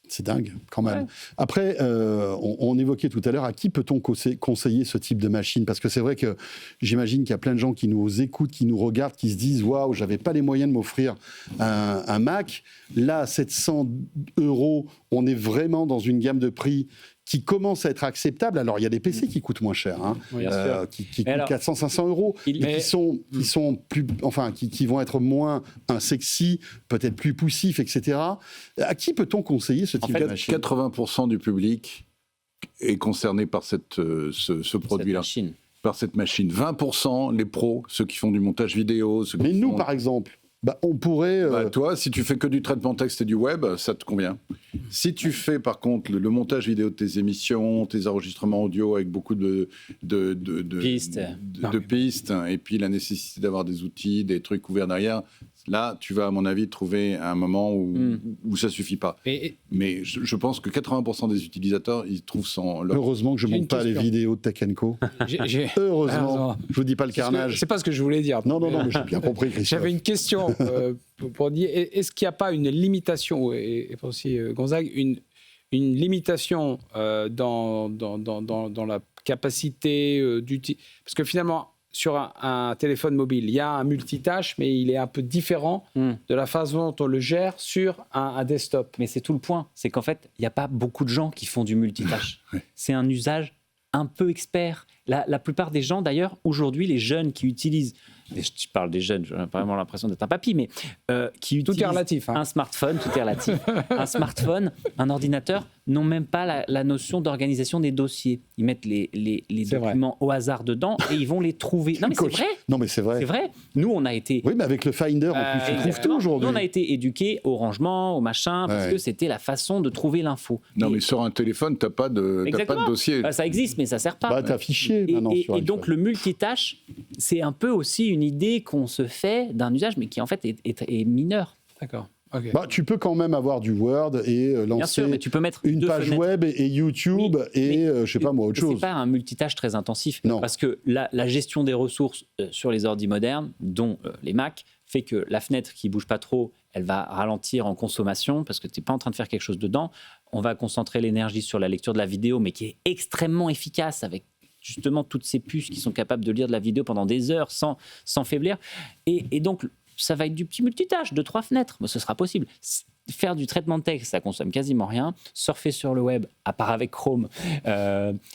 C'est dingue, quand même. Ouais. Après, on évoquait tout à l'heure, à qui peut-on conseiller ce type de machine? Parce que c'est vrai que j'imagine qu'il y a plein de gens qui nous écoutent, qui nous regardent, qui se disent « Waouh, j'avais pas les moyens de m'offrir un Mac. » Là, à 700 €, on est vraiment dans une gamme de prix qui commence à être acceptable. Alors, il y a des PC qui coûtent moins cher, hein, Bien sûr. qui coûtent alors, 400-500 €, mais qui sont plus, enfin, qui vont être moins sexy, peut-être plus poussifs, etc. À qui peut-on conseiller ce type de machine? 80% du public est concerné par ce cette produit-là, machine. par cette machine. 20% les pros, ceux qui font du montage vidéo. Ceux qui Mais nous, font- par exemple, on pourrait... Toi, si tu fais que du traitement de texte et du web, ça te convient. Si tu fais, par contre, le montage vidéo de tes émissions, tes enregistrements audio avec beaucoup de Pistes. pistes, et puis la nécessité d'avoir des outils, des trucs ouverts derrière, là, tu vas, à mon avis, trouver un moment où ça suffit pas. Mais je pense que 80% des utilisateurs, ils trouvent Heureusement que je ne J'ai une monte pas les question. vidéos de Tech Co. Heureusement. Heureusement. Je vous dis pas le carnage. C'est pas ce que je voulais dire. Non, mais j'ai bien compris, Christophe. J'avais une question pour dire, est-ce qu'il n'y a pas une limitation, et aussi Gonzague, une limitation dans la capacité d'utiliser. Parce que finalement, sur un téléphone mobile, il y a un multitâche, mais il est un peu différent de la façon dont on le gère sur un desktop. Mais c'est tout le point, c'est qu'en fait, il n'y a pas beaucoup de gens qui font du multitâche. C'est un usage un peu expert. La plupart des gens, d'ailleurs, aujourd'hui, les jeunes qui utilisent, et je parle des jeunes, j'ai vraiment l'impression d'être un papy, mais qui Tout utilisent est relatif. Hein. un smartphone, tout est relatif, un smartphone, un ordinateur, n'ont même pas la notion d'organisation des dossiers. Ils mettent les C'est documents au hasard dedans et ils vont les trouver. Non, mais c'est vrai. Non, mais c'est vrai. C'est vrai. Nous, on a été... Oui, mais avec le Finder, en plus, tu trouves tout Exactement. aujourd'hui. Nous, on a été éduqués au rangement, au machin, parce Ouais. que c'était la façon de trouver l'info. Non, Et- mais sur un téléphone, t'as pas de Exactement. dossier. Ça existe, mais ça sert pas. Bah, t'as fichier Et, maintenant et- sur et donc iPhone. le multitâche, c'est un peu aussi une idée qu'on se fait d'un usage, mais qui en fait est mineur. D'accord. Ok. Bah, tu peux quand même avoir du Word et Bien lancer sûr, mais tu peux mettre une deux page fenêtres. web et YouTube Oui, et, mais- je sais pas moi, autre chose. C'est pas un multitâche très intensif, Non. parce que la gestion des ressources sur les ordi modernes, dont les Mac, fait que la fenêtre qui bouge pas trop, elle va ralentir en consommation parce que tu n'es pas en train de faire quelque chose dedans. On va concentrer l'énergie sur la lecture de la vidéo, mais qui est extrêmement efficace avec justement toutes ces puces qui sont capables de lire de la vidéo pendant des heures sans faiblir. Et donc, ça va être du petit multitâche, 2-3 fenêtres, mais ce sera possible. Faire du traitement de texte, ça consomme quasiment rien. Surfer sur le web, à part avec Chrome,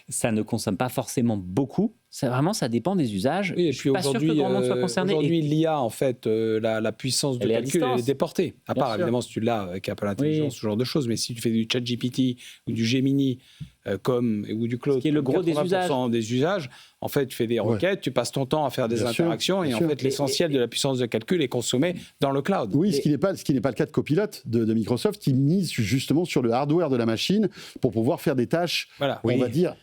ça ne consomme pas forcément beaucoup. Ça dépend des usages. Oui, et Je puis suis pas sûr que aujourd'hui, grand monde soit concerné. aujourd'hui, Et- l'IA, en fait, la puissance de Elle est à calcul, elle distance. est déportée. À Bien part, sûr. évidemment, si tu l'as avec Apple Intelligence, Oui. ce genre de choses. Mais si tu fais du ChatGPT ou du Gemini, ou du Claude, Ce qui est le gros des 80% des usages, en fait, tu fais des requêtes, tu passes ton temps à faire des Bien sûr, interactions, bien et en sûr. fait, l'essentiel de la puissance de calcul est consommé dans le cloud. Oui, ce qui n'est pas le cas de Copilot de Microsoft, qui mise justement sur le hardware de la machine pour pouvoir faire des tâches, Voilà. on va dire,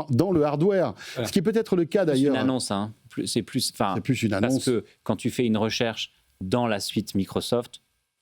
dans le hardware. Voilà. Ce qui est peut-être le cas C'est d'ailleurs. une annonce, hein. C'est plus une annonce. parce que quand tu fais une recherche dans la suite Microsoft,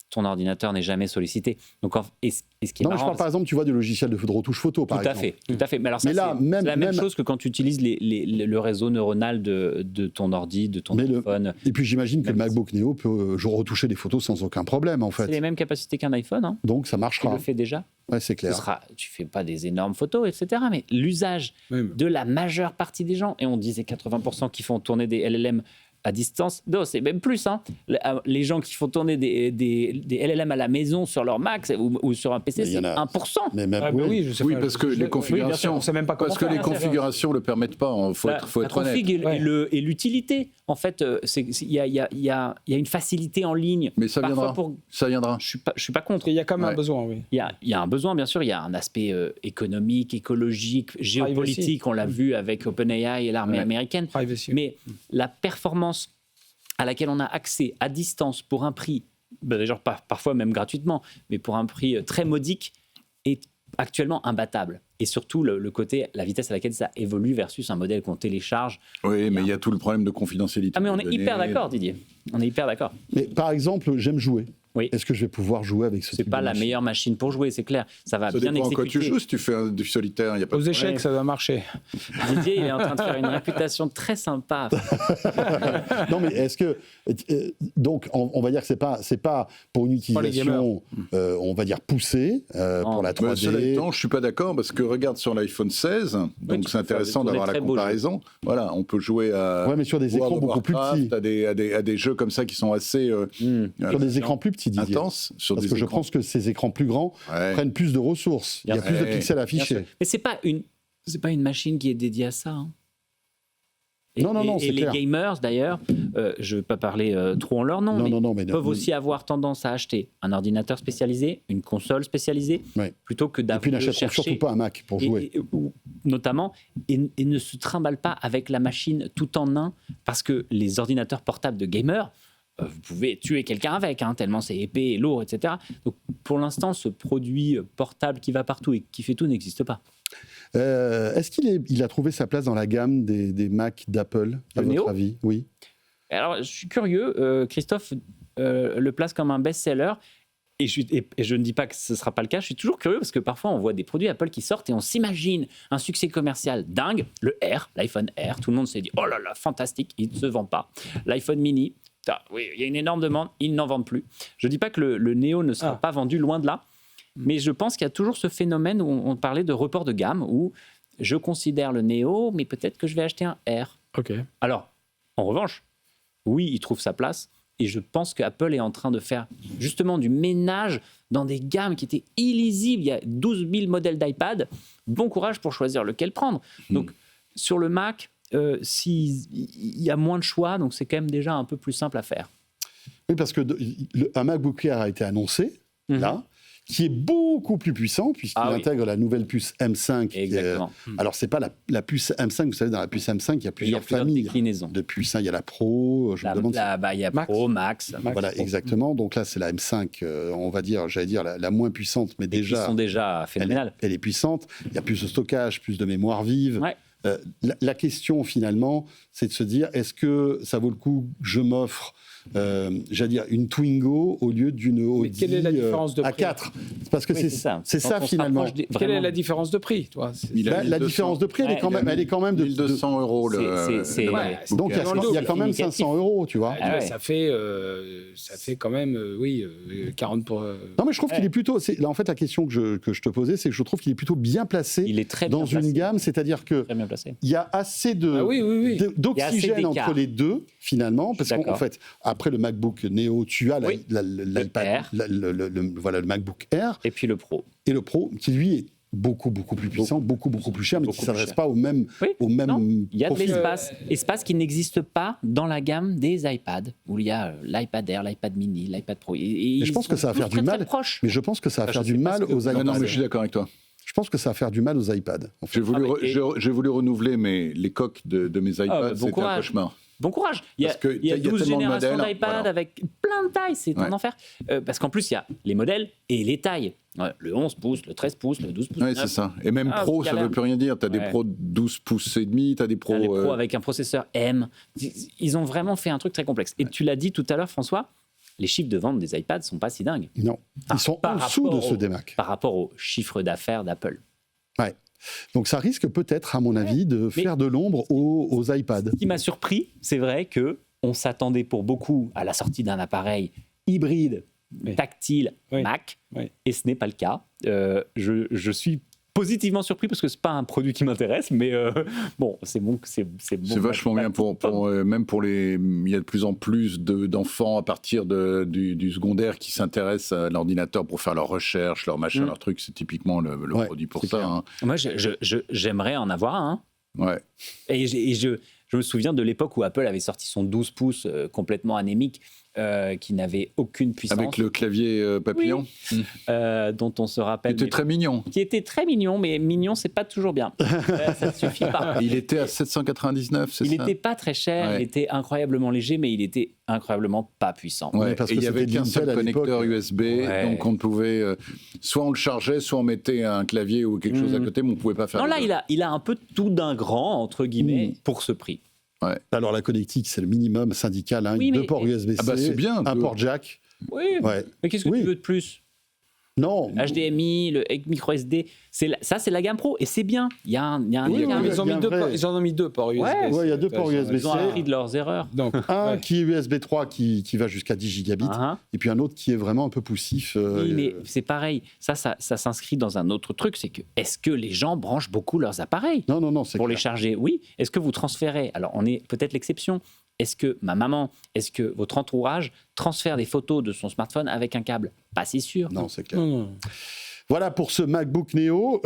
ton ordinateur n'est jamais sollicité. Donc, et ce qui est Non, mais je marrant, parle par exemple, tu vois, du logiciel de retouche photo, par tout à exemple. fait, tout à fait. Mais alors ça, Mais là, c'est même- la même même- chose que quand tu utilises le réseau neuronal de ton ordi, de ton Mais téléphone. Et puis j'imagine que le Même MacBook Neo peut retoucher des photos sans aucun problème, en C'est fait. les mêmes capacités qu'un iPhone, hein. Donc ça Tu marchera. le fais déjà. Ouais, c'est clair. Tu fais pas des énormes photos, etc. Mais l'usage Même. de la majeure partie des gens, et on disait 80% qui font tourner des LLM à distance, non, c'est même plus. Hein. Les gens qui font tourner des LLM à la maison sur leur Mac ou sur un PC, Mais il y c'est en a- 1%. Mais même, Ah, bah oui. oui, je sais Oui, pas, parce que je- les oui, configurations, bien sûr, on sait même pas comment parce que faire, les hein. configurations le permettent pas. Faut La être honnête. config Ouais. et l'utilité. En fait, il y a une facilité en ligne. Mais ça Parfois, viendra. Ça viendra. je suis pas contre. Il y a quand même Ouais. un besoin, oui. Il y a un besoin, bien sûr. Il y a un aspect économique, écologique, géopolitique. On l'a vu avec OpenAI et l'armée Ouais. américaine. Privacy. Mais la performance à laquelle on a accès à distance pour un prix d'ailleurs parfois même gratuitement, mais pour un prix très modique, est actuellement imbattable. Et surtout le côté, la vitesse à laquelle ça évolue versus un modèle qu'on télécharge. Oui, mais il y a tout le problème de confidentialité. Ah mais on des est données. hyper d'accord, Didier. On est hyper d'accord. Mais par exemple, j'aime jouer. Oui. Est-ce que je vais pouvoir jouer avec ce C'est type pas de la machine? meilleure machine pour jouer, c'est clair. Ça va Ça bien dépend à quoi exécuter. tu joues. Si tu fais du solitaire, il n'y a pas Aux de échecs, Ouais. ça va marcher. Didier, il est en train de faire une réputation très sympa. Non, mais est-ce que donc on va dire que c'est pas pour une Pas les utilisation, on va dire poussée pour la Mais cela 3D. étant, je suis pas d'accord parce que regarde sur l'iPhone 16, donc tu c'est peux faire intéressant des d'avoir la très beaux comparaison. Voilà, on peut jouer à Ouais, mais sur des World écrans of beaucoup plus Warcraft, petits. à des jeux comme ça qui sont assez Sur des écrans plus petits, Didier. intenses. Sur Parce des que je écrans. pense que ces écrans plus grands Ouais. prennent plus de ressources. Il y a Bien plus de sûr. pixels Bien affichés. sûr. Mais c'est pas une machine qui est dédiée à ça. Hein. Non, c'est et les clair. gamers, d'ailleurs, je ne vais pas parler trop en leur nom, mais mais peuvent aussi avoir tendance à acheter un ordinateur spécialisé, une console spécialisée, Ouais. plutôt que Et puis d'avoir n'achèteront chercher, surtout pas un Mac pour jouer. notamment, et ne se trimballe pas avec la machine tout en un, parce que les ordinateurs portables de gamers, vous pouvez tuer quelqu'un avec, hein, tellement c'est épais et lourd, etc. Donc, pour l'instant, ce produit portable qui va partout et qui fait tout n'existe pas. Est-ce qu'il a trouvé sa place dans la gamme des Mac d'Apple, à Le votre Neo avis? Oui. Alors, je suis curieux. Christophe le place comme un best-seller. Et je ne dis pas que ce ne sera pas le cas. Je suis toujours curieux parce que parfois, on voit des produits Apple qui sortent et on s'imagine un succès commercial dingue. Le R, l'iPhone R, tout le monde s'est dit « Oh là là, fantastique, il ne se vend pas. » L'iPhone mini, oui, il y a une énorme demande, ils n'en vendent plus. Je ne dis pas que le Neo ne sera pas vendu, loin de là. Mais je pense qu'il y a toujours ce phénomène où on parlait de report de gamme, où je considère le Neo, mais peut-être que je vais acheter un R. Ok. Alors, en revanche, oui, il trouve sa place. Et je pense qu'Apple est en train de faire justement du ménage dans des gammes qui étaient illisibles. Il y a 12 000 modèles d'iPad. Bon courage pour choisir lequel prendre. Donc, sur le Mac, s'il y a moins de choix, donc c'est quand même déjà un peu plus simple à faire. Oui, parce que un MacBook Air a été annoncé, là, qui est beaucoup plus puissant, puisqu'il intègre la nouvelle puce M5. Exactement. Alors, c'est pas la puce M5, vous savez, dans la puce M5, il y a plusieurs plusieurs familles déclinaisons. de puces. Il y a la Pro, je me demande... Il y a Max. Pro, Max. Voilà, exactement. Donc là, c'est la M5, on va dire, j'allais dire, la moins puissante, mais Et qui déjà... sont déjà phénoménales. Elle est puissante. Il y a plus de stockage, plus de mémoire vive. Ouais. La question, finalement, c'est de se dire, est-ce que ça vaut le coup que je m'offre, j'allais dire, une Twingo au lieu d'une Audi quelle est la différence de prix A4? Parce que Oui, c'est ça, Quand on se finalement. rapproche Quelle est la différence de prix, toi? La différence de prix, elle est quand même de 1 200 euros. C'est- Ouais, Donc, il y a quand même 500 euros, tu vois. Ah ouais. Ça fait quand même, 40 pour... Non, mais je trouve qu'il est plutôt... Là, en fait, la question que je te posais, c'est que je trouve qu'il est plutôt bien placé Il est très dans bien placé. une gamme, c'est-à-dire que Très bien placé. il y a assez de Ah oui. Il y a assez d'oxygène d'écart. entre les deux, finalement, parce qu'en d'accord. fait, après le MacBook Neo, tu as Oui. l'iPad, Air. voilà, le MacBook Air, Et puis le Pro. et le Pro, qui lui est beaucoup plus puissant, beaucoup plus cher, mais qui Beaucoup ne s'adresse plus cher. pas au même Non, il y a de profil. l'espace qui n'existe pas dans la gamme des iPads, où il y a l'iPad Air, l'iPad mini, l'iPad Pro. Et je pense que ça va faire du mal. Mais je pense que ça va Ah, faire je du sais pas mal ce que- aux Non, iPads. Non, mais je suis d'accord avec toi. Je pense que ça va faire du mal aux iPads. en fait. J'ai voulu renouveler les coques de mes iPads, bon c'était un courage. cauchemar. Bon courage. Il y a, Parce que il y a il y a 12 tellement de générations modèles, d'iPad voilà. avec plein de tailles, c'est un Ouais. enfer. Parce qu'en plus, il y a les modèles et les tailles. Ouais, le 11 pouces, le 13 pouces, le 12 pouces. Oui, 9. c'est ça. Et même Ah, pro, ça ne galère. veut plus rien dire. Tu as des Ouais. pros de 12 pouces et demi, tu as des pros... Les pros avec un processeur M. Ils ont vraiment fait un truc très complexe. Et tu l'as dit tout à l'heure, François, les chiffres de vente des iPads ne sont pas si dingues. Non, ils sont en dessous de ceux des Mac. Par rapport au chiffre d'affaires d'Apple. Ouais. Donc ça risque peut-être, à mon avis, de faire de l'ombre aux iPads. Ce qui m'a surpris, c'est vrai que on s'attendait pour beaucoup à la sortie d'un appareil hybride, tactile, Mac, et ce n'est pas le cas. Je suis positivement surpris parce que c'est pas un produit qui m'intéresse, mais bon, c'est bon. C'est vachement bien même pour les. Il y a de plus en plus d'enfants à partir du secondaire qui s'intéressent à l'ordinateur pour faire leurs recherches, leurs machins, leurs trucs. C'est typiquement le produit pour ça. Hein. Moi, j'aimerais en avoir un. Ouais. Et je me souviens de l'époque où Apple avait sorti son 12 pouces complètement anémique qui n'avait aucune puissance. Avec le clavier papillon, dont on se rappelle. qui était très mignon. Qui était très mignon, mais mignon, c'est pas toujours bien. Ça ne suffit pas. Il était à 799, c'est Il ça? n'était pas très cher, Ouais. il était incroyablement léger, mais il était incroyablement pas puissant. Ouais, Oui, parce et que il y avait c'était qu'un seul Intel à l'époque. connecteur USB, Ouais. donc on ne pouvait soit on le chargeait, soit on mettait un clavier ou quelque chose à côté, mais on ne pouvait pas faire. Non, les là, deux. il a un peu tout d'un grand, entre guillemets, pour ce prix. Alors la connectique, c'est le minimum syndical. Hein. Oui, Deux mais- ports USB-C, Ah bah, c'est bien, un deux. port jack. Oui, Ouais. mais qu'est-ce que Oui. tu veux de plus? Non. HDMI, le micro SD, ça c'est la gamme pro et c'est bien. Il y a un Oui, écart. oui, Ils, ont mis bien deux vrai. ports, ils en ont mis 2 ports USB. Ouais, il y a 2 ports USB-C. Ils ont appris de leurs erreurs. Donc, Un ouais. qui est USB 3 qui va jusqu'à 10 gigabits, Hein. et puis un autre qui est vraiment un peu poussif. Oui, mais c'est pareil. Ça s'inscrit dans un autre truc, c'est que est-ce que les gens branchent beaucoup leurs appareils Non, c'est pour les clair. charger? Oui. Est-ce que vous transférez? Alors on est peut-être l'exception. Est-ce que ma maman, est-ce que votre entourage transfère des photos de son smartphone avec un câble? Pas si sûr. Non, c'est clair. Non. Voilà pour ce MacBook Neo.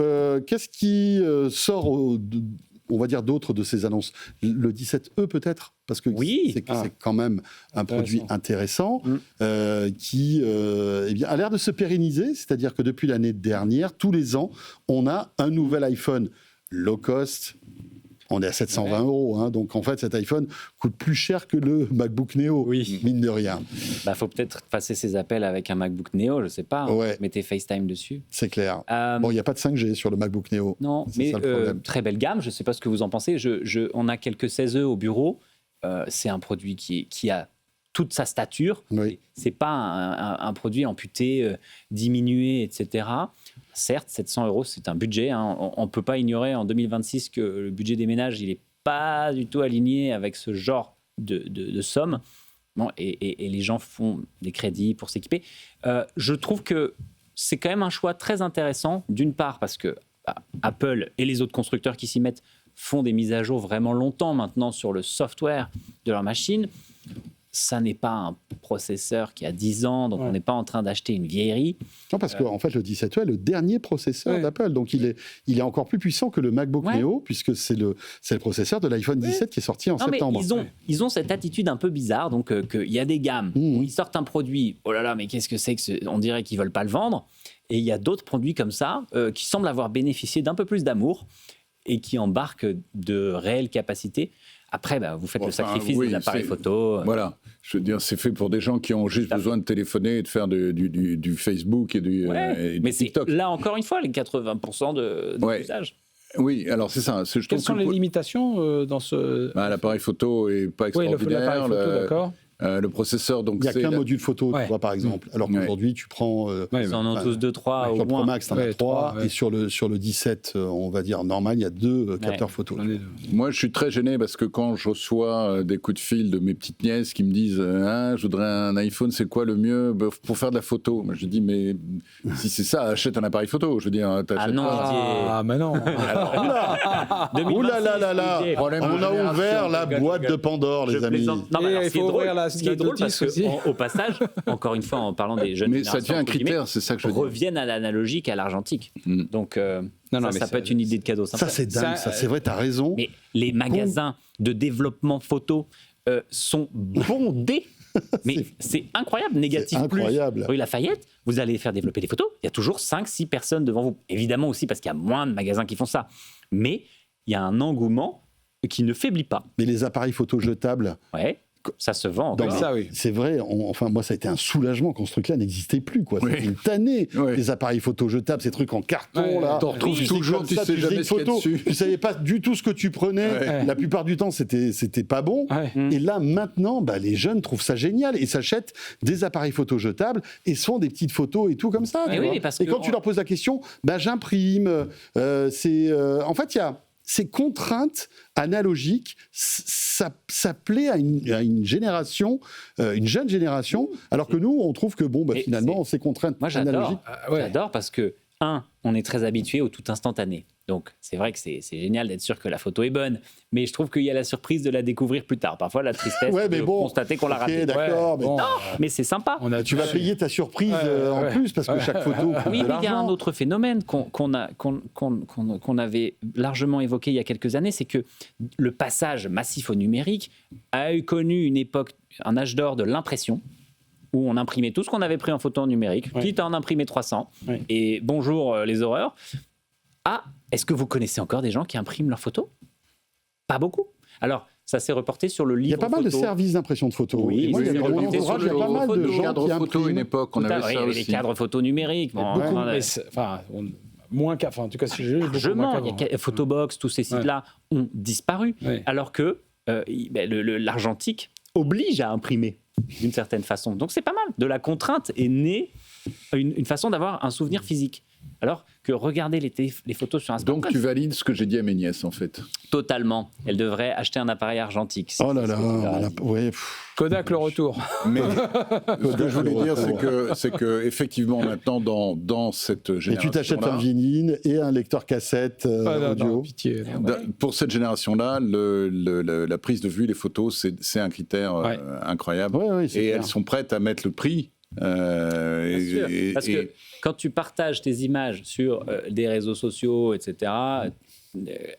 Qu'est-ce qui sort, on va dire, d'autres de ces annonces? Le 17E peut-être? Parce que Oui. c'est quand même un produit intéressant qui eh bien, a l'air de se pérenniser. C'est-à-dire que depuis l'année dernière, tous les ans, on a un nouvel iPhone low cost. On est à 720 €, hein, donc en fait cet iPhone coûte plus cher que le MacBook Neo, mine de rien. Bah, faut peut-être passer ses appels avec un MacBook Neo, je sais pas. Ouais. Mettez FaceTime dessus. C'est clair. Euh, Bon, il n'y a pas de 5G sur le MacBook Neo. Non, C'est mais ça le problème. très belle gamme. Je ne sais pas ce que vous en pensez. On a quelques 16E au bureau. C'est un produit qui a toute sa stature. Oui. C'est pas un produit amputé, diminué, etc. Certes, 700 €, c'est un budget. Hein. On ne peut pas ignorer en 2026 que le budget des ménages, il n'est pas du tout aligné avec ce genre de somme. Bon, et les gens font des crédits pour s'équiper. Je trouve que c'est quand même un choix très intéressant, d'une part parce que Apple et les autres constructeurs qui s'y mettent font des mises à jour vraiment longtemps maintenant sur le software de leur machine. Ça n'est pas un processeur qui a 10 ans, donc on n'est pas en train d'acheter une vieillerie. Non, parce qu'en fait, le 17E est le dernier processeur d'Apple. Donc, il est encore plus puissant que le MacBook Neo, puisque c'est le processeur de l'iPhone 17 qui est sorti en septembre. Mais ils ont cette attitude un peu bizarre. Donc, qu'il y a des gammes où ils sortent un produit, oh là là, mais qu'est-ce que c'est que on dirait qu'ils ne veulent pas le vendre. Et il y a d'autres produits comme ça qui semblent avoir bénéficié d'un peu plus d'amour et qui embarquent de réelles capacités. Après, vous faites le sacrifice des appareils photo. Voilà, je veux dire, c'est fait pour des gens qui ont juste besoin de téléphoner et de faire du Facebook et du mais TikTok. Là, encore une fois, les 80% de l'usage. Oui, alors c'est ça. Quelles sont les limitations dans ce... L'appareil photo n'est pas Oui, extraordinaire. l'appareil photo, d'accord. Le processeur, donc il n'y a qu'un module photo, tu vois, par exemple. Alors qu'aujourd'hui, tu prends... ils en ont tous 2-3 sur au le Pro moins. Max, tu en as 3. Et sur le 17, on va dire normal, il y a 2 capteurs photo. Moi, je suis très gêné parce que quand je reçois des coups de fil de mes petites nièces qui me disent je voudrais un iPhone, c'est quoi le mieux pour faire de la photo? Moi, je dis mais si c'est ça, achète un appareil photo. Je veux dire, Ah non, mais non. Oula là là là, on a ouvert la boîte de Pandore, les amis. Non, mais alors, il faut ouvrir la ce qui est drôle, parce que, aussi. au passage, encore une fois, en parlant des jeunes mais ça devient un entre guillemets, critère, c'est ça que je veux dire. reviennent à l'analogique et à l'argentique. Donc, mais ça peut être une idée de cadeau sympa. Ça, c'est dingue, ça, c'est vrai, t'as raison. Mais les magasins de développement photo sont bondés. Mais c'est incroyable, négatif C'est incroyable. plus. Rue Lafayette, vous allez faire développer des photos, il y a toujours 5-6 personnes devant vous. Évidemment aussi parce qu'il y a moins de magasins qui font ça. Mais il y a un engouement qui ne faiblit pas. Mais les appareils photo jetables... Ouais. Ça se vend encore. C'est vrai, enfin moi ça a été un soulagement quand ce truc-là n'existait plus. C'était une tannée, les appareils photo jetables, ces trucs en carton. Là. T'en retrouves toujours, tu sais jamais ce qu'il y a dessus. Tu savais pas du tout ce que tu prenais. La plupart du temps, c'était pas bon. Et là, maintenant, les jeunes trouvent ça génial et s'achètent des appareils photo jetables et se font des petites photos et tout comme ça. Et quand tu leur poses la question, j'imprime. En fait, il y a ces contraintes analogiques, ça plaît à une génération, une jeune génération, alors que nous, on trouve que finalement, ces contraintes analogiques... Moi, j'adore parce que, on est très habitué au tout instantané. Donc, c'est vrai que c'est génial d'être sûr que la photo est bonne, mais je trouve qu'il y a la surprise de la découvrir plus tard. Parfois, la tristesse de constater qu'on l'a ratée. D'accord, mais c'est sympa. Tu vas payer ta surprise en plus, parce que chaque photo coûte Oui, de mais il y a un l'argent. autre phénomène qu'on avait largement évoqué il y a quelques années, c'est que le passage massif au numérique a connu une époque, un âge d'or de l'impression. où on imprimait tout ce qu'on avait pris en photo en numérique, quitte à en imprimer 300. Et bonjour les horreurs. Ah, est-ce que vous connaissez encore des gens qui impriment leurs photos ? Pas beaucoup. Alors, ça s'est reporté sur le livre. Il y a pas mal de photo. services d'impression de photos. Oui, Et moi, il y a c'est dans mon reporté entourage, sur il y a pas le mal de photo. gens Cadre qui photo, impriment. une époque, on Tout à avait fait, ça il y avait aussi. les cadres photo numériques. Bon, Beaucoup, on a- mais moins qu'à. Enfin, en tout cas, si j'ai lu, beaucoup moins largement, qu'avant. il y a Photobox, tous ces sites-là ont disparu, Ouais. alors que l'argentique oblige à imprimer d'une certaine façon. Donc c'est pas mal. De la contrainte est née une façon d'avoir un souvenir physique. Alors que regarder les photos sur Instagram, Donc tu valides ce que j'ai dit à mes nièces, en fait. totalement, elles devraient acheter un appareil argentique. Oh là là, ouais. Kodak, le retour. Mais ce que je voulais dire, c'est que effectivement, maintenant, dans cette Et génération. tu t'achètes un vinyle et un lecteur cassette audio. Pitié. Pour cette génération-là, la prise de vue, les photos, c'est un critère Ouais. incroyable. Ouais, c'est Et clair. elles sont prêtes à mettre le prix. Bien sûr. Parce que quand tu partages tes images sur des réseaux sociaux, etc.,